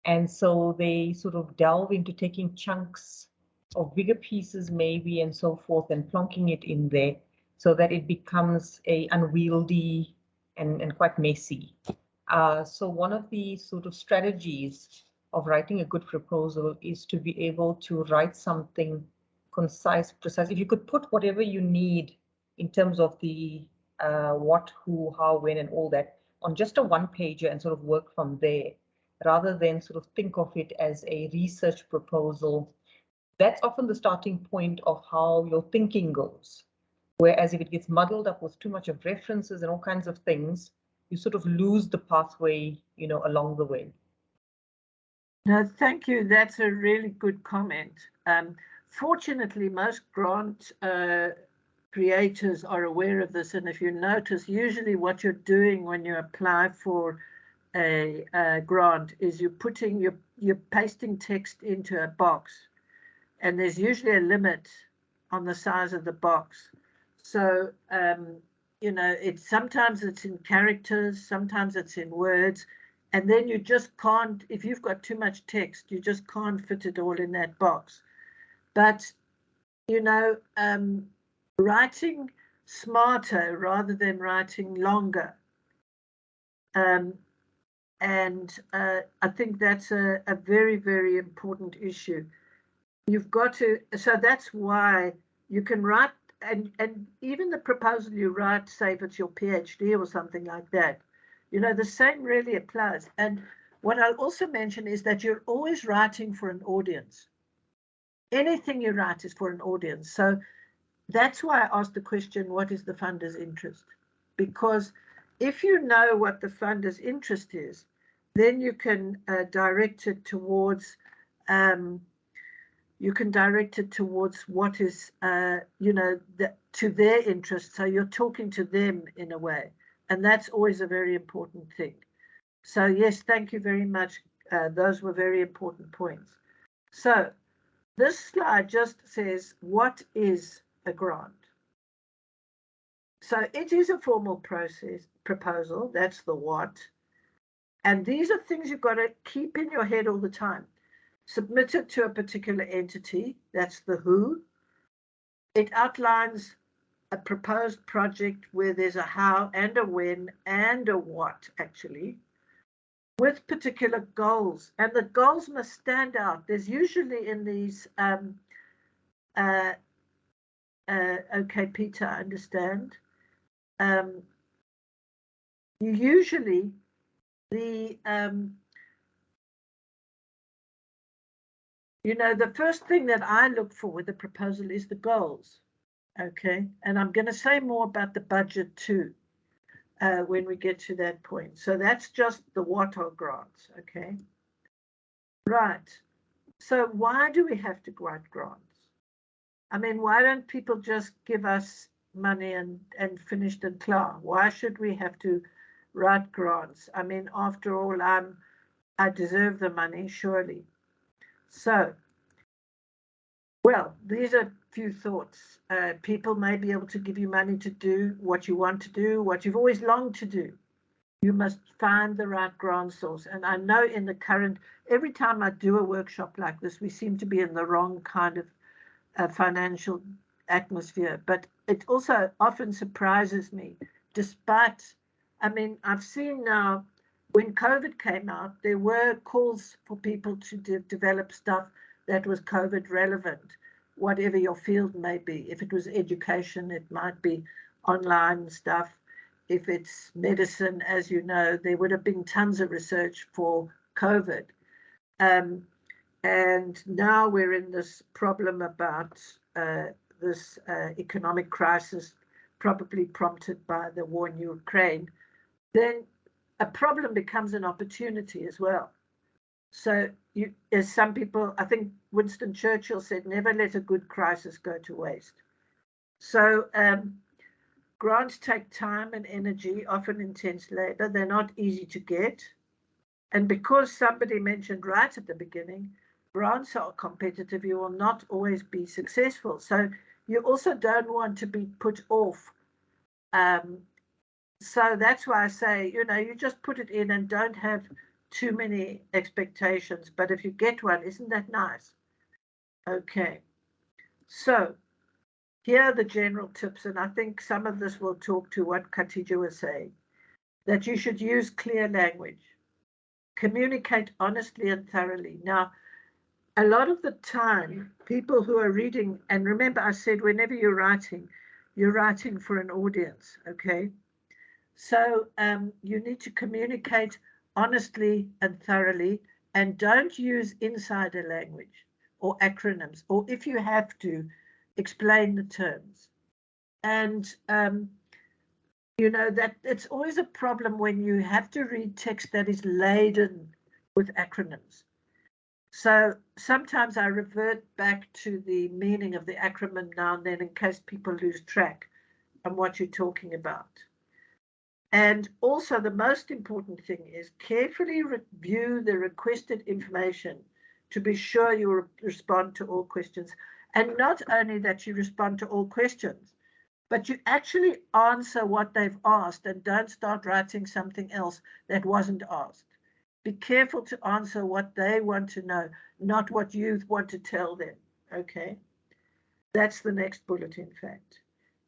And so they sort of delve into taking chunks of bigger pieces maybe and so forth and plonking it in there so that it becomes a unwieldy and quite messy. So one of the sort of strategies of writing a good proposal is to be able to write something concise, precise. If you could put whatever you need in terms of the what, who, how, when, and all that on just a one-pager and sort of work from there, rather than sort of think of it as a research proposal. That's often the starting point of how your thinking goes. Whereas if it gets muddled up with too much of references and all kinds of things, you sort of lose the pathway, you know, along the way. No, thank you. That's a really good comment. Fortunately, most grant creators are aware of this. And if you notice, usually what you're doing when you apply for a grant is you're pasting text into a box, and there's usually a limit on the size of the box. So you know, sometimes it's in characters, sometimes it's in words, and then you just can't, if you've got too much text, you just can't fit it all in that box. But you know, writing smarter rather than writing longer. And I think that's a very, very important issue. You've got to, so that's why you can write, and even the proposal you write, say if it's your PhD or something like that, you know, the same really applies. And what I'll also mention is that you're always writing for an audience. Anything you write is for an audience. So that's why I asked the question, what is the funder's interest? Because if you know what the funder's interest is, then you can direct it towards what is, you know, to their interest. So you're talking to them in a way, and that's always a very important thing. So yes, thank you very much. Those were very important points. So this slide just says, what is a grant? So it is a formal proposal, that's the what. And these are things you've got to keep in your head all the time. Submitted to a particular entity, that's the who. It outlines a proposed project where there's a how and a when and a what, actually, with particular goals. And the goals must stand out. There's usually in these, okay, Peter, I understand. Usually the you know, the first thing that I look for with the proposal is the goals. Okay, and I'm going to say more about the budget too when we get to that point. So that's just the what are grants. Okay, right. So why do we have to write grants? I mean, why don't people just give us money and finished and clear? Why should we have to write grants? I mean, after all, I deserve the money, surely. So, well, these are a few thoughts. People may be able to give you money to do what you want to do, what you've always longed to do. You must find the right grant source. And I know in the current, every time I do a workshop like this, we seem to be in the wrong kind of financial atmosphere. But it also often surprises me, despite, I mean, I've seen now, when COVID came out, there were calls for people to develop stuff that was COVID relevant, whatever your field may be. If it was education, it might be online stuff. If it's medicine, as you know, there would have been tons of research for COVID. And now we're in this problem about this economic crisis, probably prompted by the war in Ukraine. Then a problem becomes an opportunity as well. So as some people, I think Winston Churchill said, never let a good crisis go to waste. So grants take time and energy, often intense labor. They're not easy to get. And because somebody mentioned right at the beginning, grants are competitive, you will not always be successful. So you also don't want to be put off. So that's why I say, you know, you just put it in and don't have too many expectations. But if you get one, isn't that nice? Okay. So here are the general tips. And I think some of this will talk to what Khatija was saying, that you should use clear language, communicate honestly and thoroughly. Now, a lot of the time, people who are reading, and remember I said whenever you're writing for an audience, okay? So you need to communicate honestly and thoroughly, and don't use insider language or acronyms, or if you have to, explain the terms. And you know that it's always a problem when you have to read text that is laden with acronyms. So sometimes I revert back to the meaning of the acronym now and then in case people lose track on what you're talking about. And also the most important thing is carefully review the requested information to be sure you respond to all questions. And not only that you respond to all questions, but you actually answer what they've asked and don't start writing something else that wasn't asked. Be careful to answer what they want to know, not what you want to tell them, okay? That's the next bullet, in fact.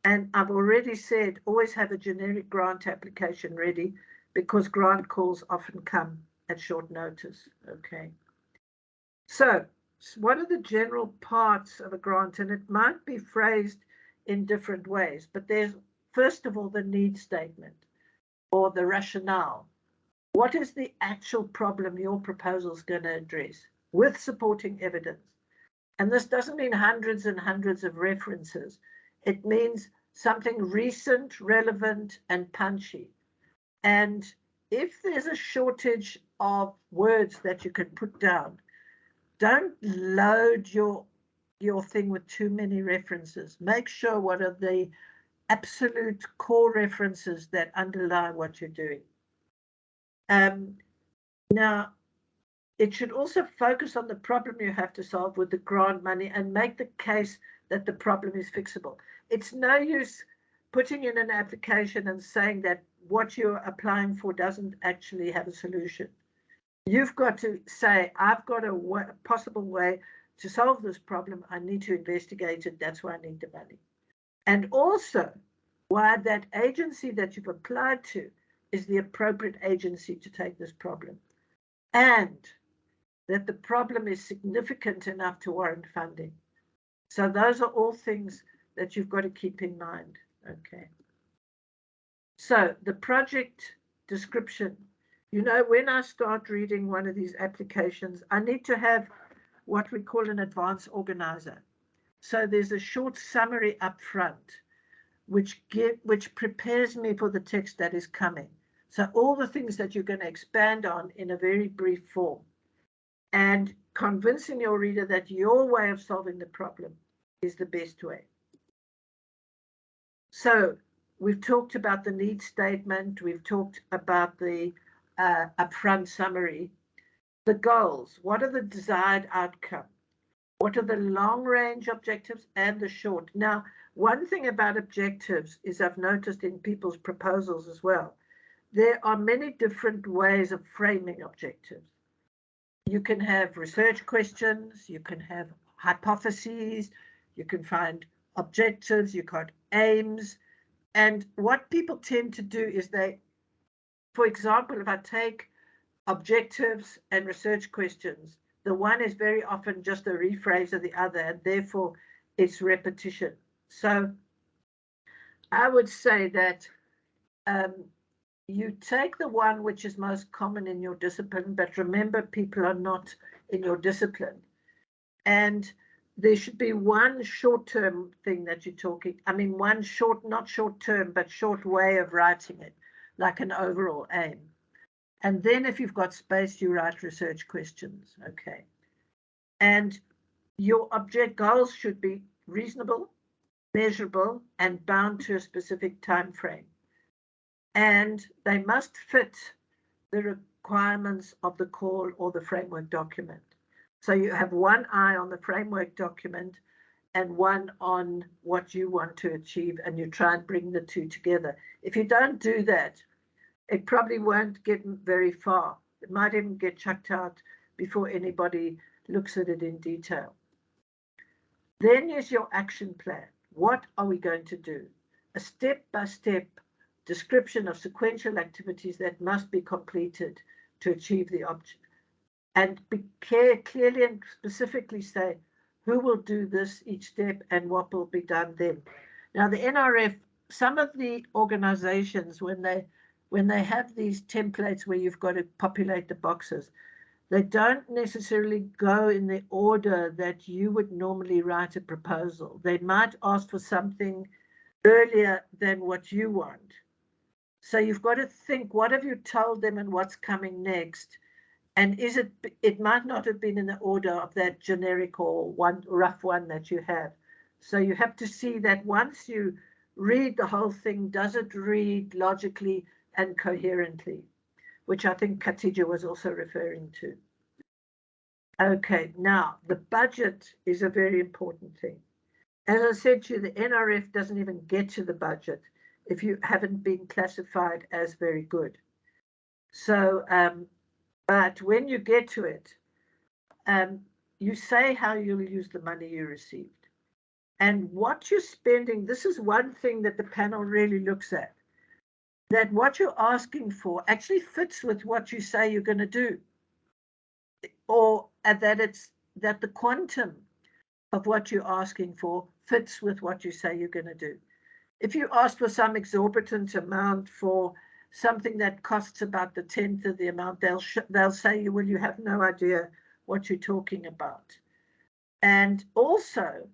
And I've already said, always have a generic grant application ready because grant calls often come at short notice, okay? So what are the general parts of a grant? And it might be phrased in different ways, but there's, first of all, the need statement or the rationale. What is the actual problem your proposal is going to address with supporting evidence? And this doesn't mean hundreds and hundreds of references. It means something recent, relevant, and punchy. And if there's a shortage of words that you can put down, don't load your thing with too many references. Make sure what are the absolute core references that underlie what you're doing. Now, it should also focus on the problem you have to solve with the grant money and make the case that the problem is fixable. It's no use putting in an application and saying that what you're applying for doesn't actually have a solution. You've got to say, I've got a possible way to solve this problem. I need to investigate it. That's why I need the money. And also why that agency that you've applied to is the appropriate agency to take this problem. And that the problem is significant enough to warrant funding. So those are all things that you've got to keep in mind, okay? So the project description, you know, when I start reading one of these applications, I need to have what we call an advance organizer. So there's a short summary up front, which prepares me for the text that is coming. So all the things that you're going to expand on in a very brief form. And convincing your reader that your way of solving the problem is the best way. So we've talked about the need statement. We've talked about the upfront summary. The goals, what are the desired outcome? What are the long range objectives and the short? Now, one thing about objectives is I've noticed in people's proposals as well, there are many different ways of framing objectives. You can have research questions, you can have hypotheses, you can find objectives, you got aims. And what people tend to do is they, for example, if I take objectives and research questions, the one is very often just a rephrase of the other, and therefore it's repetition. So I would say that you take the one which is most common in your discipline, but remember people are not in your discipline. And there should be one short-term thing that you're talking, I mean, one short, not short-term, but short way of writing it, like an overall aim. And then if you've got space, you write research questions, okay? And your object goals should be reasonable, measurable, and bound to a specific time frame. And they must fit the requirements of the call or the framework document. So you have one eye on the framework document and one on what you want to achieve, and you try and bring the two together. If you don't do that, it probably won't get very far. It might even get chucked out before anybody looks at it in detail. Then is your action plan. What are we going to do? A step-by-step description of sequential activities that must be completed to achieve the object. And be clearly and specifically say who will do this each step and what will be done then. Now the NRF, some of the organizations, when they have these templates where you've got to populate the boxes, they don't necessarily go in the order that you would normally write a proposal. They might ask for something earlier than what you want. So you've got to think, what have you told them and what's coming next? And is it might not have been in the order of that generic or one rough one that you have. So you have to see that once you read the whole thing, does it read logically and coherently, which I think Khatija was also referring to. Okay, now the budget is a very important thing. As I said to you, the NRF doesn't even get to the budget if you haven't been classified as very good. So, but when you get to it, you say how you'll use the money you received. And what you're spending, this is one thing that the panel really looks at, that what you're asking for actually fits with what you say you're going to do, or that the quantum of what you're asking for fits with what you say you're going to do. If you ask for some exorbitant amount for something that costs about the 10th of the amount, they'll say, well, you have no idea what you're talking about. And also,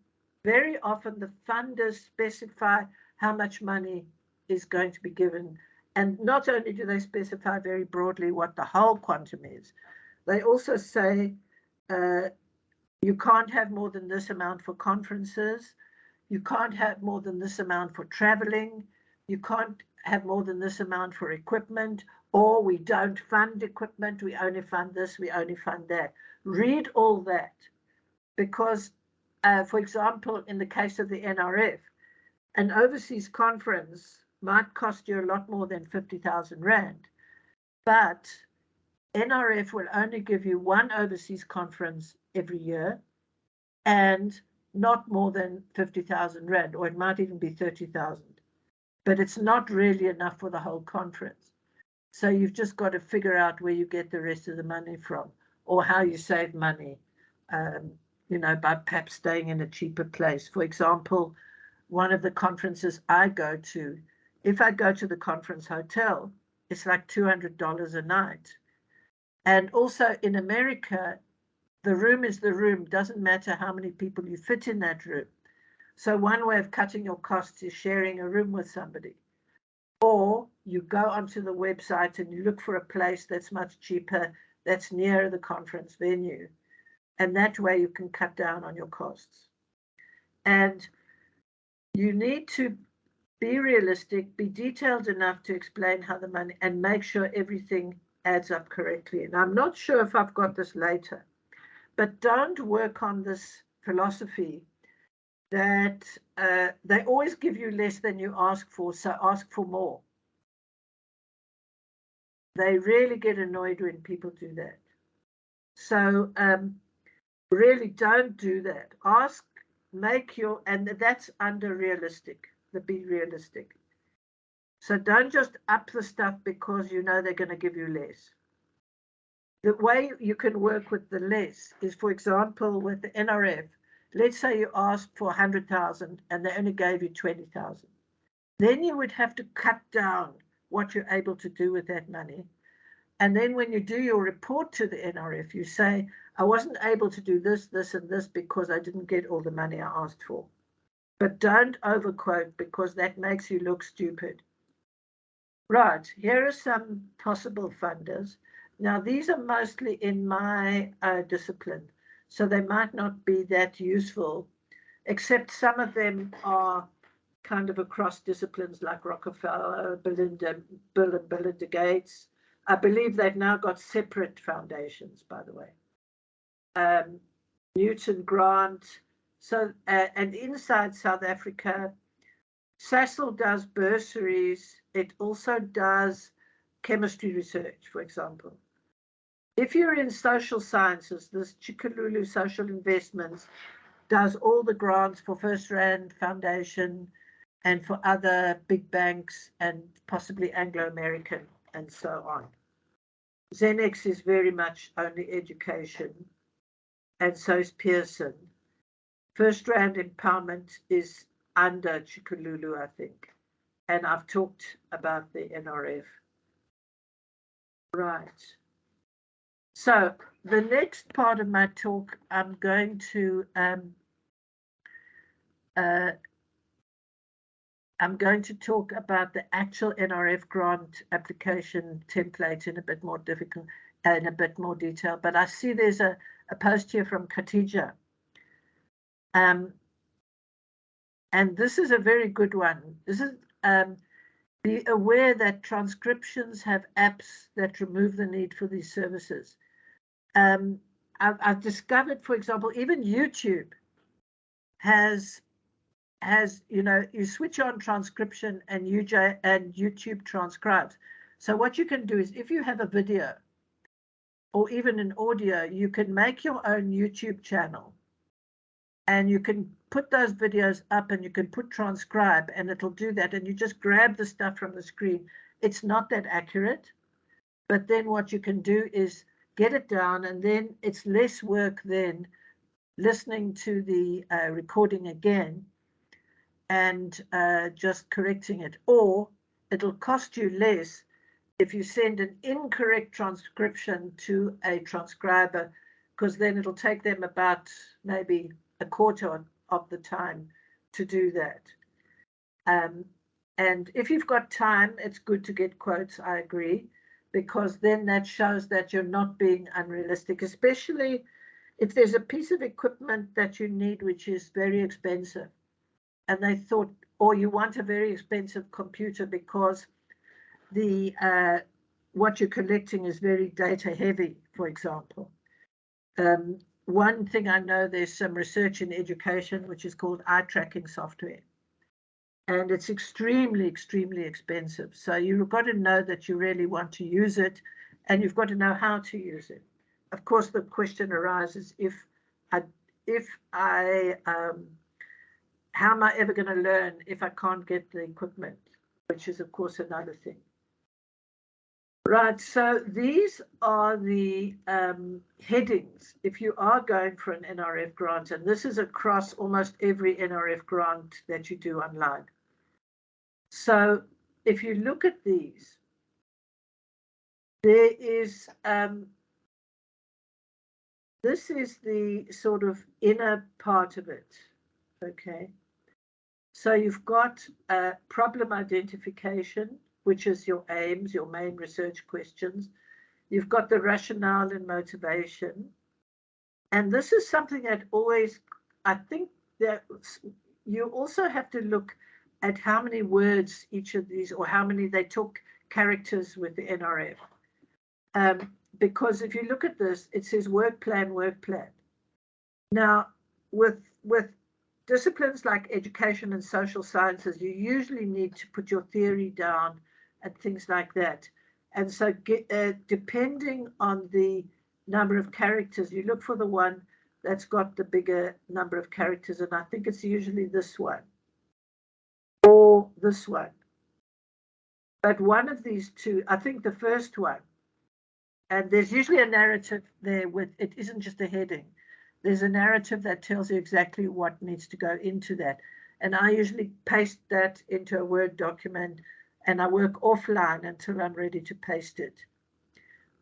very often the funders specify how much money is going to be given. And not only do they specify very broadly what the whole quantum is, they also say you can't have more than this amount for conferences, you can't have more than this amount for traveling, you can't have more than this amount for equipment, or we don't fund equipment, we only fund this, we only fund that. Read all that, because, for example, in the case of the NRF, an overseas conference might cost you a lot more than 50,000 Rand, but NRF will only give you one overseas conference every year and not more than 50,000 Rand, or it might even be 30,000. But it's not really enough for the whole conference. So you've just got to figure out where you get the rest of the money from, or how you save money, you know, by perhaps staying in a cheaper place. For example, one of the conferences I go to, if I go to the conference hotel, it's like $200 a night. And also in America, the room is the room, doesn't matter how many people you fit in that room. So one way of cutting your costs is sharing a room with somebody. Or you go onto the website and you look for a place that's much cheaper, that's near the conference venue. And that way you can cut down on your costs. And you need to be realistic, be detailed enough to explain how the money, and make sure everything adds up correctly. And I'm not sure if I've got this later, but don't work on this philosophy that they always give you less than you ask for, so ask for more. They really get annoyed when people do that. So really don't do that. Ask, make your, and that's under realistic, be realistic. So don't just up the stuff because you know they're going to give you less. The way you can work with the less is, for example, with the NRF, let's say you asked for 100,000 and they only gave you 20,000. Then you would have to cut down what you're able to do with that money. And then when you do your report to the NRF, you say, I wasn't able to do this, this, and this because I didn't get all the money I asked for. But don't overquote because that makes you look stupid. Right, here are some possible funders. Now, these are mostly in my discipline, so they might not be that useful, except some of them are kind of across disciplines like Rockefeller, Bill and Belinda Gates. I believe they've now got separate foundations, by the way. Newton Grant. So, and inside South Africa, SASL does bursaries. It also does chemistry research, for example. If you're in social sciences, this Chikalulu Social Investments does all the grants for First Rand Foundation and for other big banks and possibly Anglo-American and so on. Xenex is very much only education, and so is Pearson. First Rand Empowerment is under Chikalulu, I think. And I've talked about the NRF. Right. So the next part of my talk, I'm going to talk about the actual NRF grant application template in a bit more detail. But I see there's a post here from Khatija. And this is a very good one. This is be aware that transcriptions have apps that remove the need for these services. I've discovered, for example, even YouTube has, you know, you switch on transcription and YouTube transcribes. So what you can do is, if you have a video or even an audio, you can make your own YouTube channel and you can put those videos up and you can put transcribe and it'll do that. And you just grab the stuff from the screen. It's not that accurate, but then what you can do is get it down, and then it's less work than listening to the recording again and just correcting it. Or it'll cost you less if you send an incorrect transcription to a transcriber, because then it'll take them about maybe a quarter of the time to do that. And if you've got time, it's good to get quotes, I agree, because then that shows that you're not being unrealistic, especially if there's a piece of equipment that you need which is very expensive, and they thought, or you want a very expensive computer because the what you're collecting is very data heavy, for example. One thing I know, there's some research in education which is called eye tracking software, and it's extremely, extremely expensive. So you've got to know that you really want to use it, and you've got to know how to use it. Of course, the question arises, how am I ever going to learn if I can't get the equipment, which is, of course, another thing. Right, so these are the headings if you are going for an NRF grant, and this is across almost every NRF grant that you do online. So if you look at these, there is, this is the sort of inner part of it, okay? So you've got problem identification, which is your aims, your main research questions. You've got the rationale and motivation. And this is something that always, I think that you also have to look at how many words each of these, or how many they took characters with the NRF. Because if you look at this, it says work plan, work plan. Now, with disciplines like education and social sciences, you usually need to put your theory down and things like that. And so depending on the number of characters, you look for the one that's got the bigger number of characters. And I think it's usually this one or this one. But one of these two, I think the first one, and there's usually a narrative there with, it isn't just a heading. There's a narrative that tells you exactly what needs to go into that. And I usually paste that into a Word document and I work offline until I'm ready to paste it.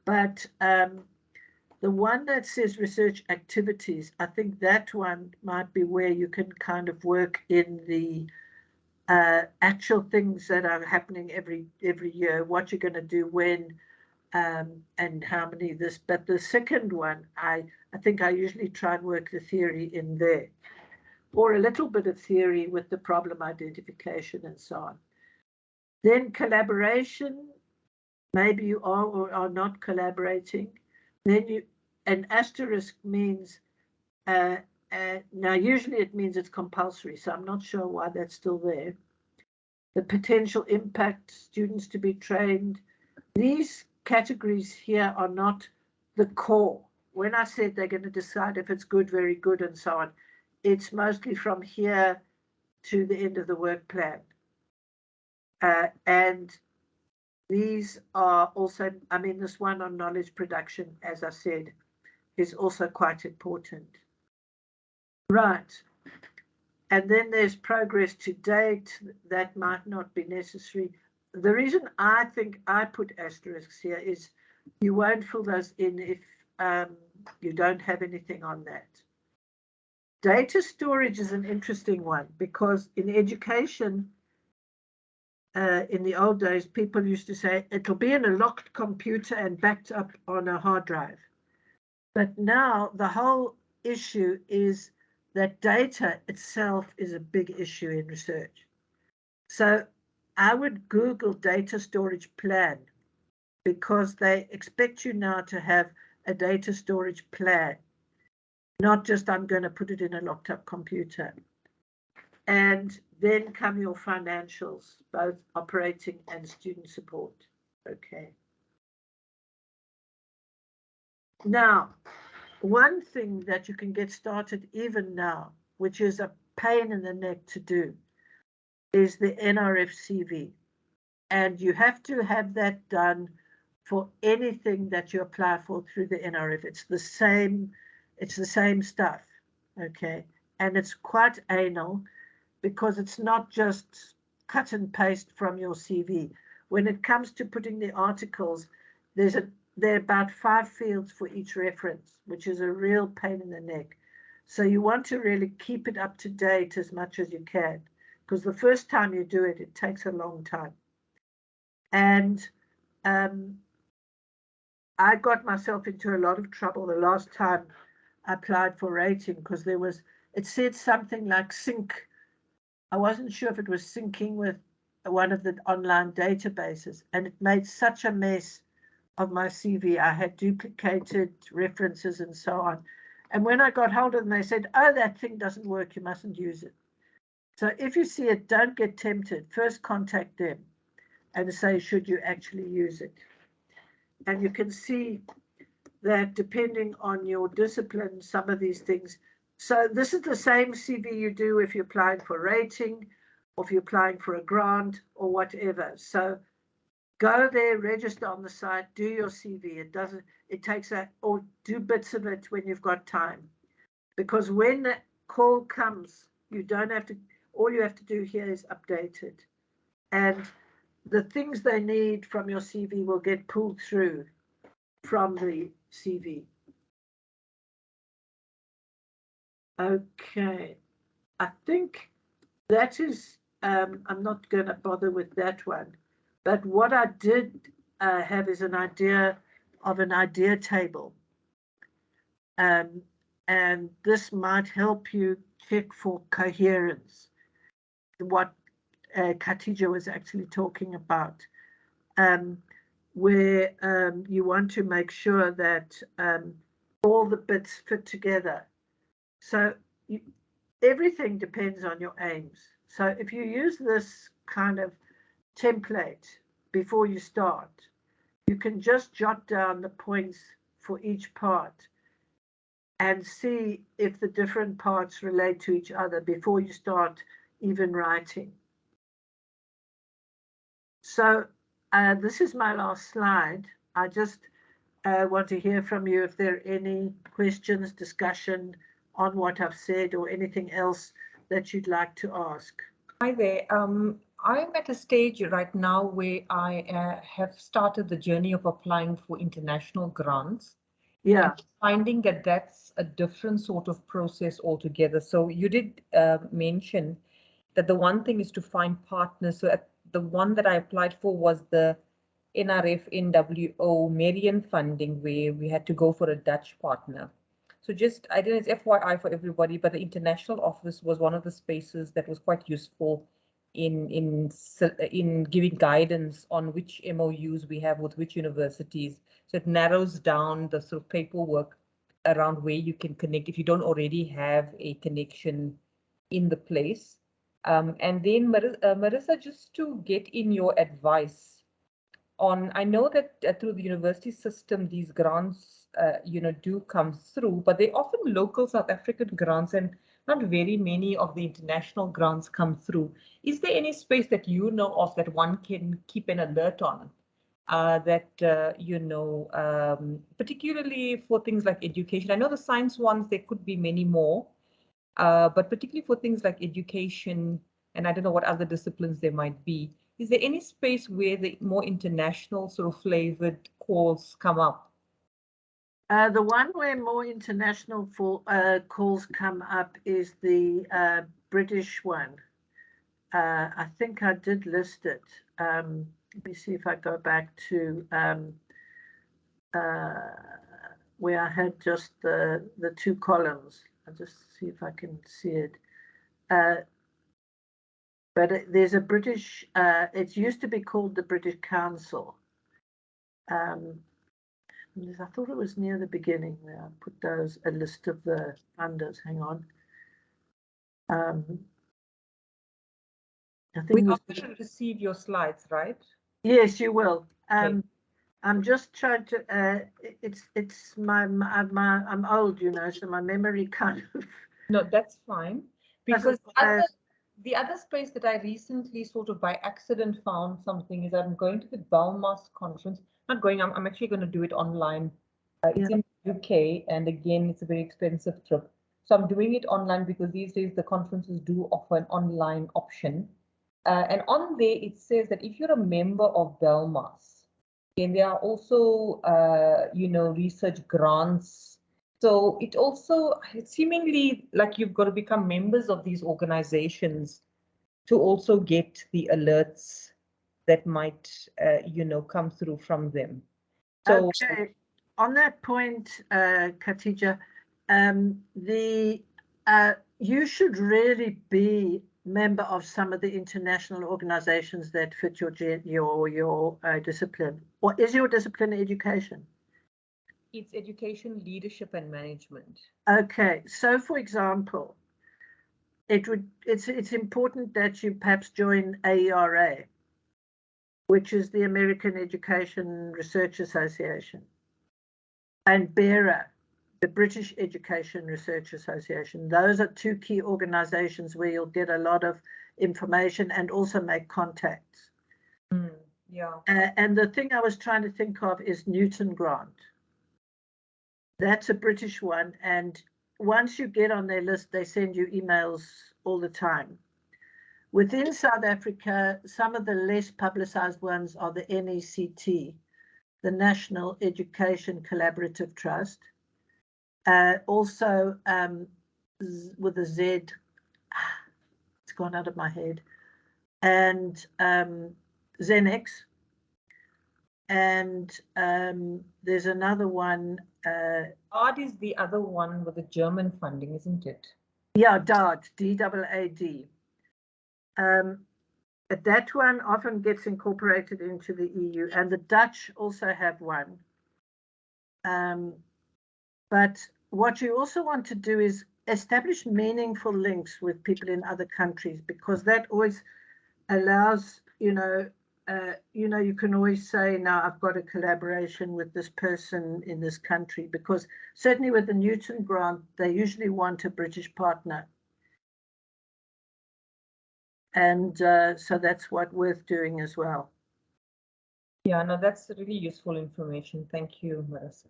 But the one that says research activities, I think that one might be where you can kind of work in the actual things that are happening every year, what you're going to do when, and how many this. But the second one, I think I usually try and work the theory in there, or a little bit of theory with the problem identification and so on. Then collaboration, maybe you are or are not collaborating. Then an asterisk means, now usually it means it's compulsory, so I'm not sure why that's still there. The potential impact, students to be trained. These categories here are not the core. When I said they're going to decide if it's good, very good, and so on, it's mostly from here to the end of the work plan. And these are also, I mean, this one on knowledge production, as I said, is also quite important. Right. And then there's progress to date. That might not be necessary. The reason I think I put asterisks here is you won't fill those in if you don't have anything on that. Data storage is an interesting one because in education, in the old days, people used to say it'll be in a locked computer and backed up on a hard drive. But now the whole issue is that data itself is a big issue in research. So I would Google data storage plan because they expect you now to have a data storage plan, not just I'm going to put it in a locked up computer. And then come your financials, both operating and student support. Okay. Now, one thing that you can get started even now, which is a pain in the neck to do, is the NRF CV. And you have to have that done for anything that you apply for through the NRF. It's the same stuff, okay? And it's quite anal because it's not just cut and paste from your CV. When it comes to putting the articles, there are about 5 fields for each reference, which is a real pain in the neck. So you want to really keep it up to date as much as you can, because the first time you do it, it takes a long time. And I got myself into a lot of trouble the last time I applied for rating because it said something like sync. I wasn't sure if it was syncing with one of the online databases, and it made such a mess of my CV. I had duplicated references and so on. And when I got hold of them, they said, oh, that thing doesn't work, you mustn't use it. So if you see it, don't get tempted. First contact them and say, should you actually use it? And you can see that depending on your discipline, some of these things. So this is the same CV you do if you're applying for rating, or if you're applying for a grant or whatever. So go there, register on the site, do your CV. It takes or do bits of it when you've got time. Because when the call comes, you don't have to, all you have to do here is update it. And the things they need from your CV will get pulled through from the CV. Okay, I think that is, I'm not going to bother with that one. But what I did have is an idea of an idea table. and this might help you check for coherence, what Khatija was actually talking about, where you want to make sure that all the bits fit together. So everything depends on your aims. So if you use this kind of template before you start, you can just jot down the points for each part and see if the different parts relate to each other before you start even writing. So this is my last slide. I just want to hear from you if there are any questions, discussion on what I've said, or anything else that you'd like to ask. Hi there. I'm at a stage right now where I have started the journey of applying for international grants. Yeah. And finding that that's a different sort of process altogether. So you did mention that the one thing is to find partners. So the one that I applied for was the NRF NWO Marion funding, where we had to go for a Dutch partner. So just, I didn't, it's FYI for everybody, but the international office was one of the spaces that was quite useful in giving guidance on which MOUs we have with which universities. So it narrows down the sort of paperwork around where you can connect if you don't already have a connection in the place. And then Marissa, just to get in your advice on, I know that through the university system, these grants, do come through, but they're often local South African grants and not very many of the international grants come through. Is there any space that you know of that one can keep an alert on? Particularly for things like education. I know the science ones, there could be many more, but particularly for things like education, and I don't know what other disciplines there might be. Is there any space where the more international sort of flavored calls come up? The one where more international calls come up is the British one. I think I did list it. Let me see if I go back to where I had just the two columns. I'll just see if I can see it. But there's a British, it used to be called the British Council. I thought it was near the beginning where I put a list of the funders. Hang on. I think We are going to receive your slides, right? Yes, you will. Okay. I'm just trying to. It's my I'm old, so my memory kind of. No, that's fine. Because the other space that I recently sort of by accident found something is I'm going to the Belmas conference. Not going. I'm actually going to do it online. It's in the UK, and again, it's a very expensive trip. So I'm doing it online because these days the conferences do offer an online option. And on there, it says that if you're a member of Belmas, and there are also, research grants. So it's seemingly like you've got to become members of these organizations to also get the alerts that might, come through from them. So, okay. On that point, Khatija, you should really be member of some of the international organizations that fit your discipline. Or is your discipline education? It's education, leadership, and management. Okay, so for example, it's important that you perhaps join AERA, which is the American Education Research Association, and BERA, the British Education Research Association. Those are two key organizations where you'll get a lot of information and also make contacts. Yeah. And the thing I was trying to think of is Newton Grant. That's a British one, and once you get on their list, they send you emails all the time. Within South Africa, some of the less publicized ones are the NECT, the National Education Collaborative Trust. Also with a Z, it's gone out of my head, and Zenex. And there's another one, DAAD is the other one with the German funding, isn't it? Yeah, DAAD, DAAD. That one often gets incorporated into the EU, and the Dutch also have one. But what you also want to do is establish meaningful links with people in other countries, because that always allows, you can always say, now I've got a collaboration with this person in this country, because certainly with the Newton grant, they usually want a British partner. And so that's what worth doing as well. Yeah, no, that's really useful information. Thank you, Marissa.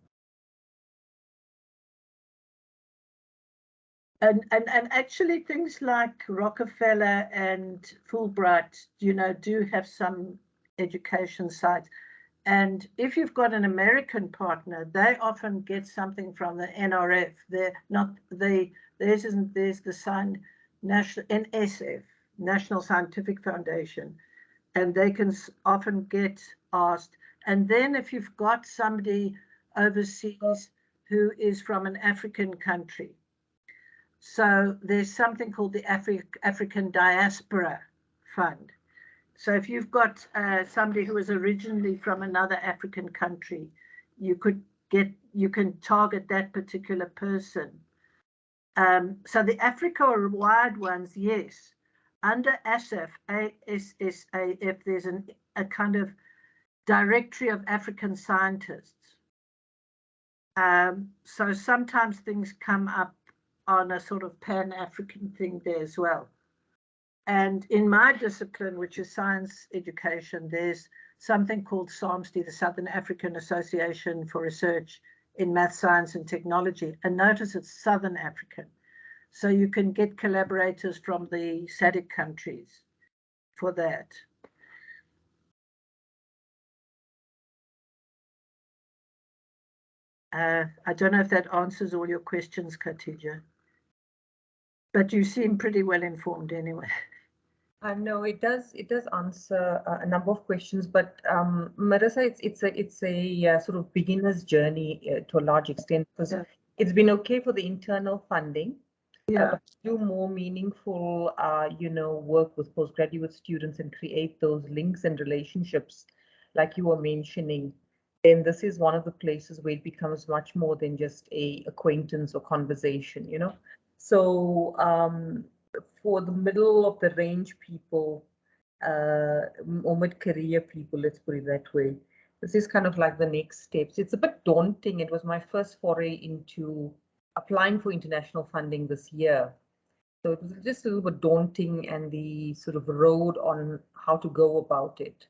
And actually things like Rockefeller and Fulbright, do have some education sites. And if you've got an American partner, they often get something from the NRF. They're not theirs isn't there's the national NSF, National Scientific Foundation, and they can often get asked. And then if you've got somebody overseas who is from an African country, so there's something called the African Diaspora Fund. So if you've got somebody who is originally from another African country, you can target that particular person. So the Africa-wide ones, yes. Under ASAF, ASSAF, there's a kind of directory of African scientists. So sometimes things come up on a sort of pan-African thing there as well. And in my discipline, which is science education, there's something called SAMSTI, the Southern African Association for Research in Math, Science and Technology. And notice it's Southern African. So you can get collaborators from the SADC countries for that. I don't know if that answers all your questions, Khatija. But you seem pretty well informed anyway. No, it does answer a number of questions, but Marissa, it's a sort of beginner's journey to a large extent, because it's been okay for the internal funding. But to do more meaningful, work with postgraduate students and create those links and relationships, like you were mentioning, then this is one of the places where it becomes much more than just a acquaintance or conversation, So for the middle of the range people, or mid-career people, let's put it that way, this is kind of like the next steps. It's a bit daunting. It was my first foray into applying for international funding this year. So it was just a little bit daunting, and the sort of road on how to go about it,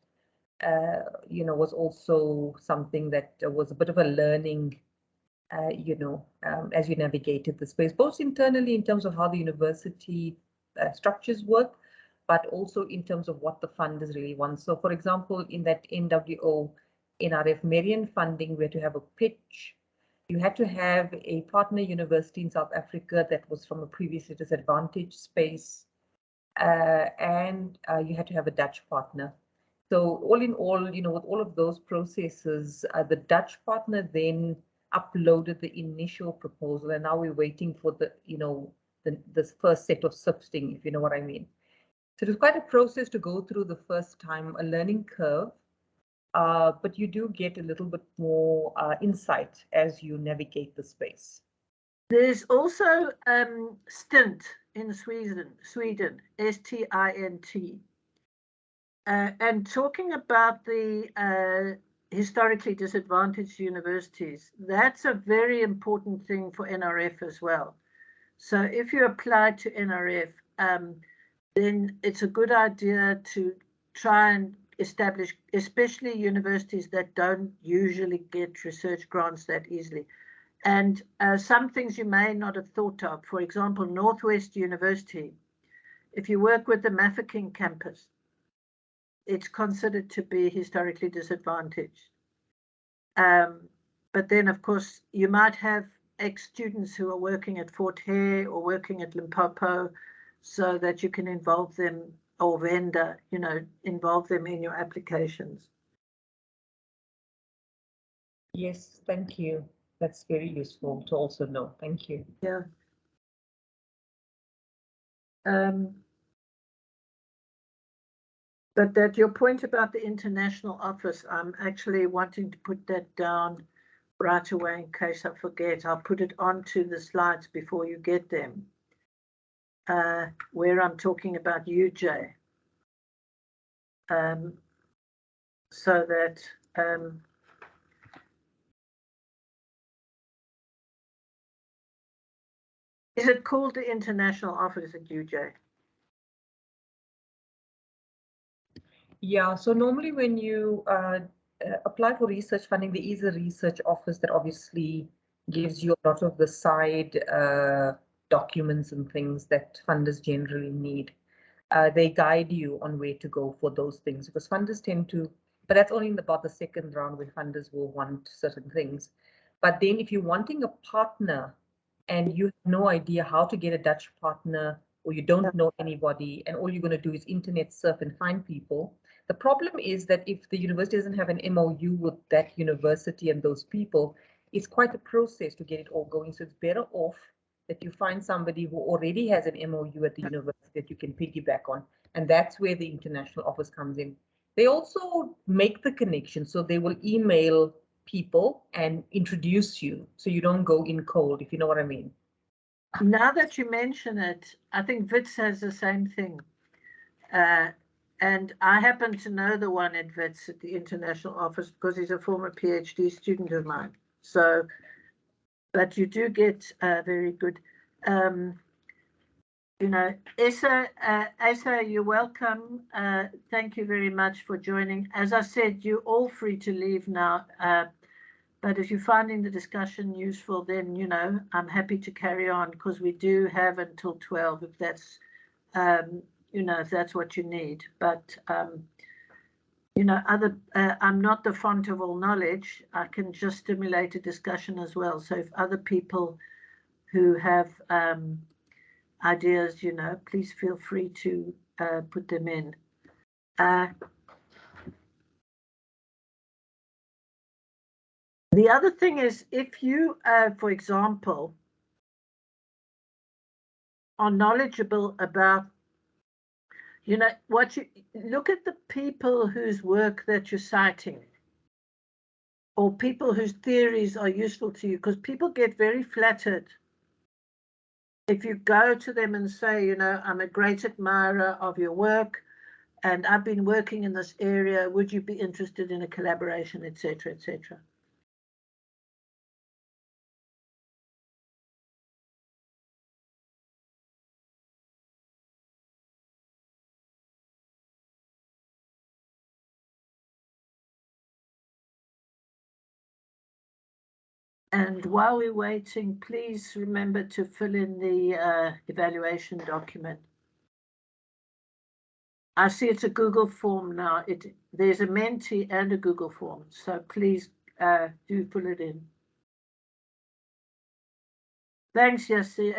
was also something that was a bit of a learning, as you navigated the space, both internally in terms of how the university structures work, but also in terms of what the funders really want. So for example, in that NWO NRF Marion funding, we had to have a pitch. You had to have a partner university in South Africa that was from a previously disadvantaged space, and you had to have a Dutch partner. So all in all, with all of those processes, the Dutch partner then uploaded the initial proposal, and now we're waiting for this first set of sifting, if you know what I mean. So it was quite a process to go through the first time, a learning curve. But you do get a little bit more insight as you navigate the space. There's also STINT in Sweden, STINT. And talking about the historically disadvantaged universities, that's a very important thing for NRF as well. So if you apply to NRF, then it's a good idea to try and establish, especially universities that don't usually get research grants that easily. And some things you may not have thought of, for example, Northwest University, if you work with the Mafeking campus, it's considered to be historically disadvantaged. But then, of course, you might have ex-students who are working at Fort Hare or working at Limpopo, so that you can involve them, or vendor, involve them in your applications. Yes, thank you. That's very useful to also know. Thank you. Yeah. But that your point about the international office, I'm actually wanting to put that down right away in case I forget. I'll put it onto the slides before you get them, where I'm talking about UJ. So that is it called the international office at UJ? Yeah, so normally when you apply for research funding, there is a research office that obviously gives you a lot of the side documents and things that funders generally need. They guide you on where to go for those things because funders tend to, but that's only in about the second round when funders will want certain things. But then if you're wanting a partner and you have no idea how to get a Dutch partner or you don't know anybody and all you're going to do is internet surf and find people, the problem is that if the university doesn't have an MOU with that university and those people, it's quite a process to get it all going. So it's better off that you find somebody who already has an MOU at the university that you can piggyback on. And that's where the international office comes in. They also make the connection. So they will email people and introduce you so you don't go in cold, if you know what I mean. Now that you mention it, I think Wits has the same thing. And I happen to know the one at Wits at the international office because he's a former PhD student of mine. So, but you do get very good, you know, Asa, you're welcome. Thank you very much for joining. As I said, you're all free to leave now. But if you're finding the discussion useful, then, you know, I'm happy to carry on because we do have until 12 if that's, you know, if that's what you need. But, you know, I'm not the font of all knowledge. I can just stimulate a discussion as well. So if other people who have ideas, you know, please feel free to put them in. The other thing is if you, for example, are knowledgeable about, you know, what you look at the people whose work that you're citing or people whose theories are useful to you, because people get very flattered if you go to them and say, you know, I'm a great admirer of your work and I've been working in this area, would you be interested in a collaboration, etc., etc. And while we're waiting, please remember to fill in the evaluation document. I see it's a Google form now. There's a Menti and a Google form, so please do fill it in. Thanks, Yassi,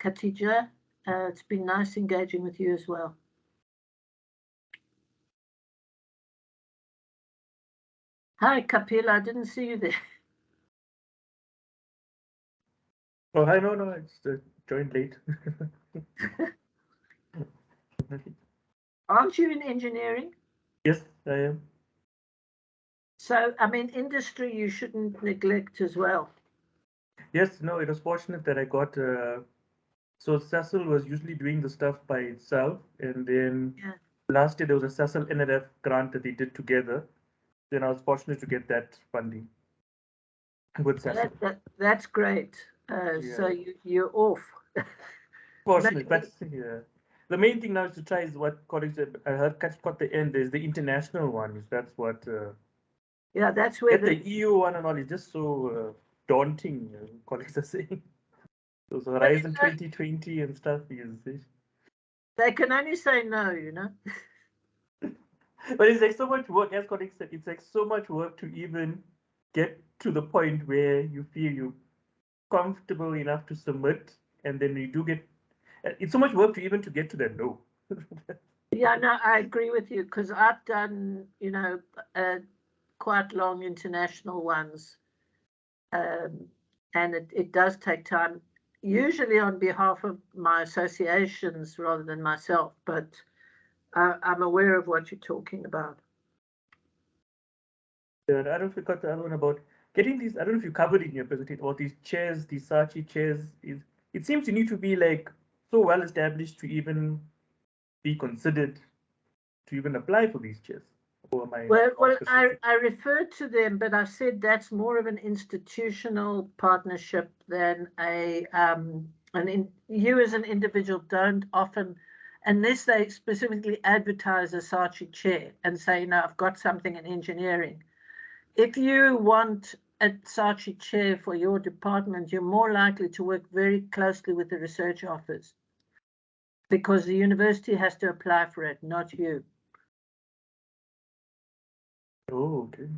Khatija. It's been nice engaging with you as well. Hi, Kapila. I didn't see you there. Oh, I no, it's joined late. Aren't you in engineering? Yes, I am. So, I mean, industry you shouldn't neglect as well. Yes, no, it was fortunate that I got. So Cecil was usually doing the stuff by itself, and then last year there was a Cecil NRF grant that they did together. Then I was fortunate to get that funding with Cecil. That's great. So you're off. Fortunate, but yeah. The main thing now is to try is what colleagues I heard at the end is the international one. That's what. Yeah, that's where the EU one and all is just so daunting. Colleagues are saying. Those Horizon 2020 and stuff is. They can only say no, you know. But it's like so much work, as colleagues said. It's like so much work to even get to the point where you feel you're comfortable enough to submit, and then you do get. It's so much work to even to get to that no. Yeah, no, I agree with you because I've done, you know, quite long international ones, And it does take time, usually on behalf of my associations rather than myself, but I'm aware of what you're talking about. Yeah, I don't know if you got the other one about getting these. I don't know if you covered it in your presentation about these chairs, these Saatchi chairs. It seems to need to be like so well established to even be considered to even apply for these chairs. Or am I Well, wrong specific? I referred to them, but I said that's more of an institutional partnership than you as an individual don't often, unless they specifically advertise a Saatchi chair and say, no, I've got something in engineering. If you want a Saatchi chair for your department, you're more likely to work very closely with the research office because the university has to apply for it, not you. Oh, okay.